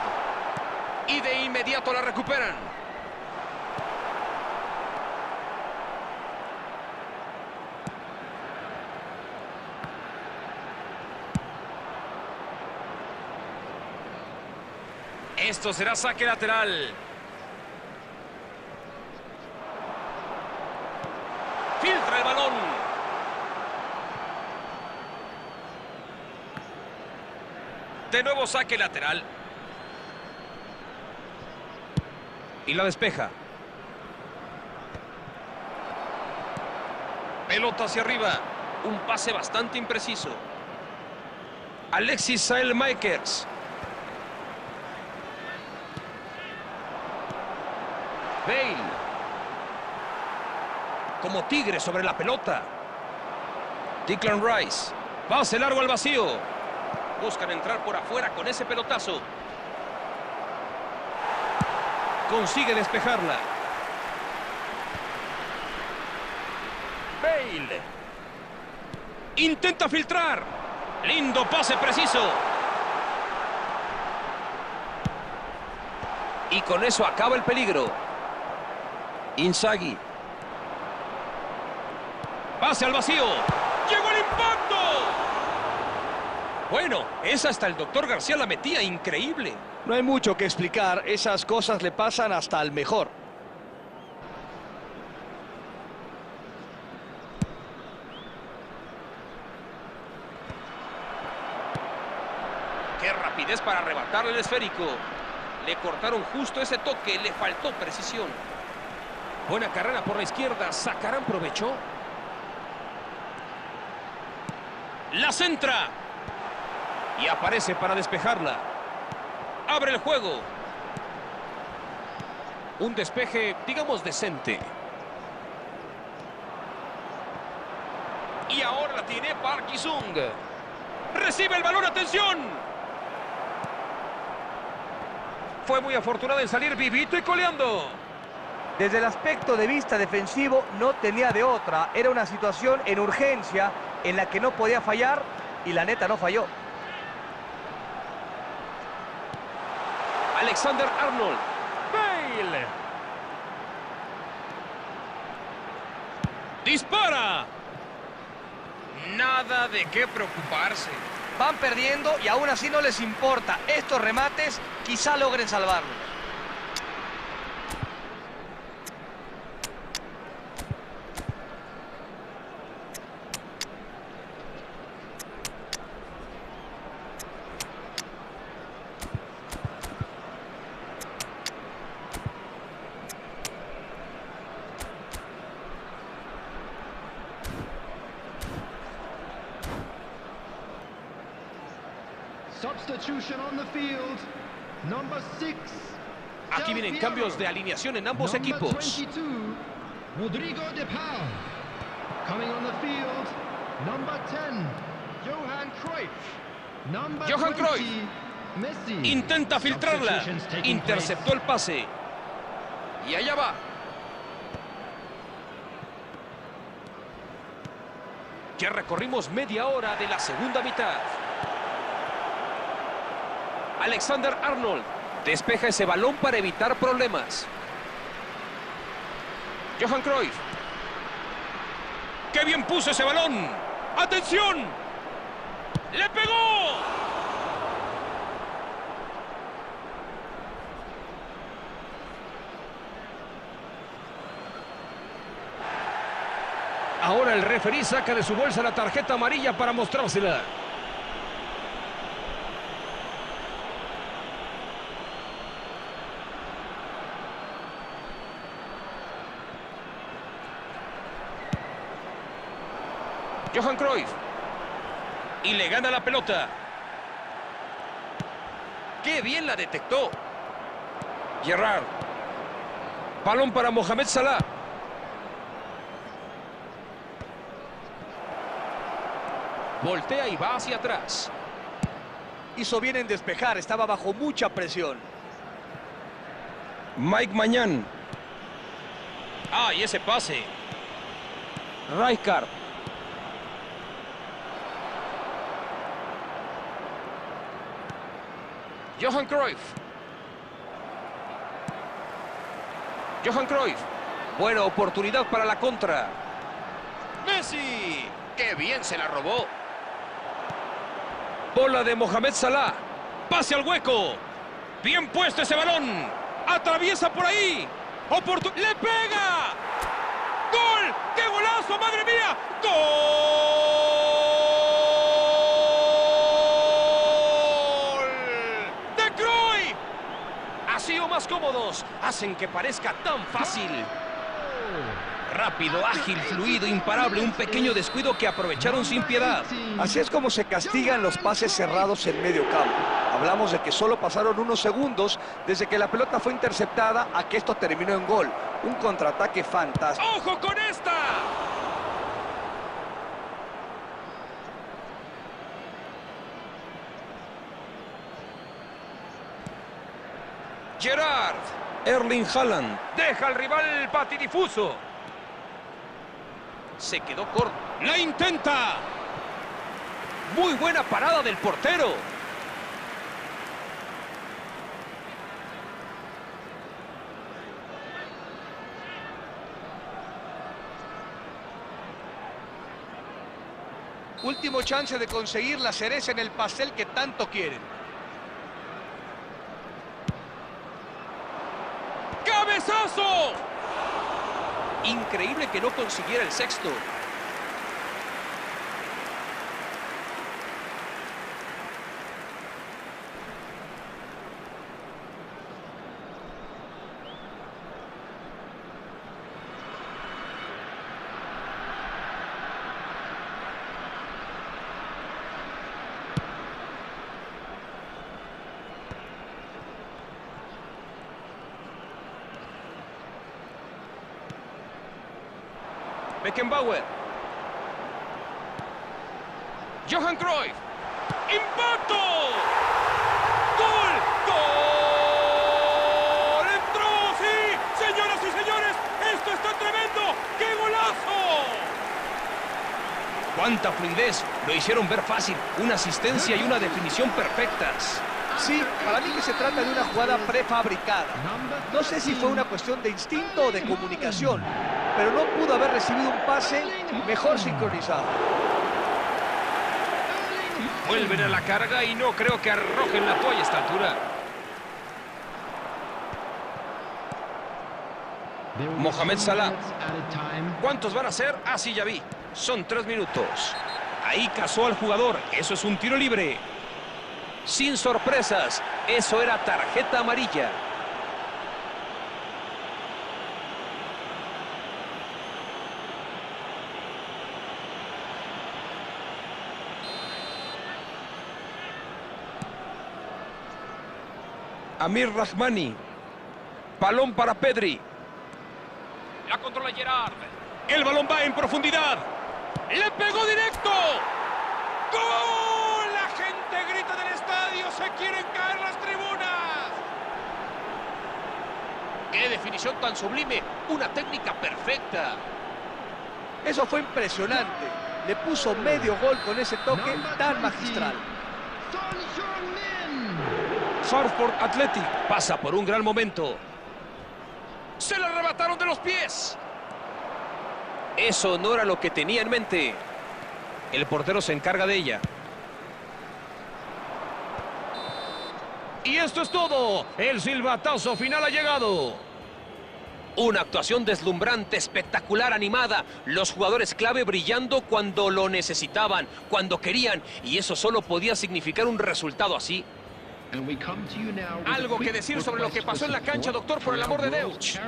Y de inmediato la recuperan. Esto será saque lateral. Filtra el balón. De nuevo saque lateral. Y la despeja. Pelota hacia arriba. Un pase bastante impreciso. Alexis Saelmakers. Bale. Como tigre sobre la pelota. Declan Rice. Pase largo al vacío. Buscan entrar por afuera con ese pelotazo. Consigue despejarla. Bale. Intenta filtrar. Lindo pase preciso. Y con eso acaba el peligro. Inzaghi. Pase al vacío. ¡Llegó el impacto! Bueno, esa hasta el doctor García la metía increíble. No hay mucho que explicar, esas cosas le pasan hasta al mejor. ¡Qué rapidez para arrebatarle el esférico! Le cortaron justo ese toque, le faltó precisión. Buena carrera por la izquierda, ¿sacarán provecho? La centra. Y aparece para despejarla. Abre el juego. Un despeje, digamos, decente. Y ahora la tiene Park Ji-sung. Recibe el balón, atención. Fue muy afortunado en salir vivito y coleando. Desde el aspecto de vista defensivo no tenía de otra. Era una situación en urgencia en la que no podía fallar y la neta no falló. Alexander-Arnold. Bale. ¡Dispara! Nada de qué preocuparse. Van perdiendo y aún así no les importa. Estos remates quizá logren salvarlos. Substitution on the field. Number 6. Aquí vienen cambios de alineación en ambos equipos. 22, Rodrigo de Paul. Coming on the field. Number 10. Johan Cruyff. Number Johan 20, Cruyff. Messi. Intenta filtrarla. Substitutions taking Interceptó el pase. Y allá va. Ya recorrimos media hora de la segunda mitad. Alexander-Arnold despeja ese balón para evitar problemas. Johan Cruyff. ¡Qué bien puso ese balón! ¡Atención! ¡Le pegó! Ahora el referí saca de su bolsa la tarjeta amarilla para mostrársela. Johan Cruyff. Y le gana la pelota. ¡Qué bien la detectó! Gerrard. Balón para Mohamed Salah. Voltea y va hacia atrás. Hizo bien en despejar, estaba bajo mucha presión. Mike Mañán. Ah, y ese pase. Rijkaard. Johan Cruyff. Johan Cruyff. Buena oportunidad para la contra. Messi. ¡Qué bien se la robó! Bola de Mohamed Salah. Pase al hueco. Bien puesto ese balón. Atraviesa por ahí. ¡Le pega! ¡Gol! ¡Qué golazo, madre mía! ¡Gol! ¡De Cruyff! Así o más cómodos hacen que parezca tan fácil. Rápido, ágil, fluido, imparable. Un pequeño descuido que aprovecharon sin piedad. Así es como se castigan los pases cerrados en medio campo. Hablamos de que solo pasaron unos segundos desde que la pelota fue interceptada a que esto terminó en gol. Un contraataque fantástico. ¡Ojo con esta! Gerard. Erling Haaland. Deja al rival patidifuso. Se quedó corto. ¡La intenta! Muy buena parada del portero. Último chance de conseguir la cereza en el pastel que tanto quieren. ¡Cabezazo! Increíble que no consiguiera el sexto. Beckenbauer. Johan Cruyff. ¡Impacto! ¡Gol! ¡Gol! ¡Entró! ¡Sí! ¡Señoras y señores! ¡Esto está tremendo! ¡Qué golazo! ¡Cuánta fluidez! Lo hicieron ver fácil. Una asistencia y una definición perfectas. Sí, para mí que se trata de una jugada prefabricada. No sé si fue una cuestión de instinto o de comunicación, pero no pudo haber recibido un pase mejor sincronizado. Vuelven a la carga y no creo que arrojen la toalla a esta altura. Mohamed Salah. ¿Cuántos van a ser? Ah, sí, ya vi. Son 3 minutos. Ahí cazó al jugador. Eso es un tiro libre. Sin sorpresas. Eso era tarjeta amarilla. Amir Rahmani. Balón para Pedri. La controla Gerard. El balón va en profundidad. ¡Le pegó directo! ¡Gol! La gente grita del estadio. Se quieren caer las tribunas. ¡Qué definición tan sublime! Una técnica perfecta. Eso fue impresionante. Le puso medio gol con ese toque tan magistral. Hartford Athletic pasa por un gran momento. Se la arrebataron de los pies. Eso no era lo que tenía en mente. El portero se encarga de ella. Y esto es todo. El silbatazo final ha llegado. Una actuación deslumbrante, espectacular, animada. Los jugadores clave brillando cuando lo necesitaban, cuando querían. Y eso solo podía significar un resultado así. ¿Algo que decir sobre lo que pasó en la cancha, doctor, por el amor de Dios?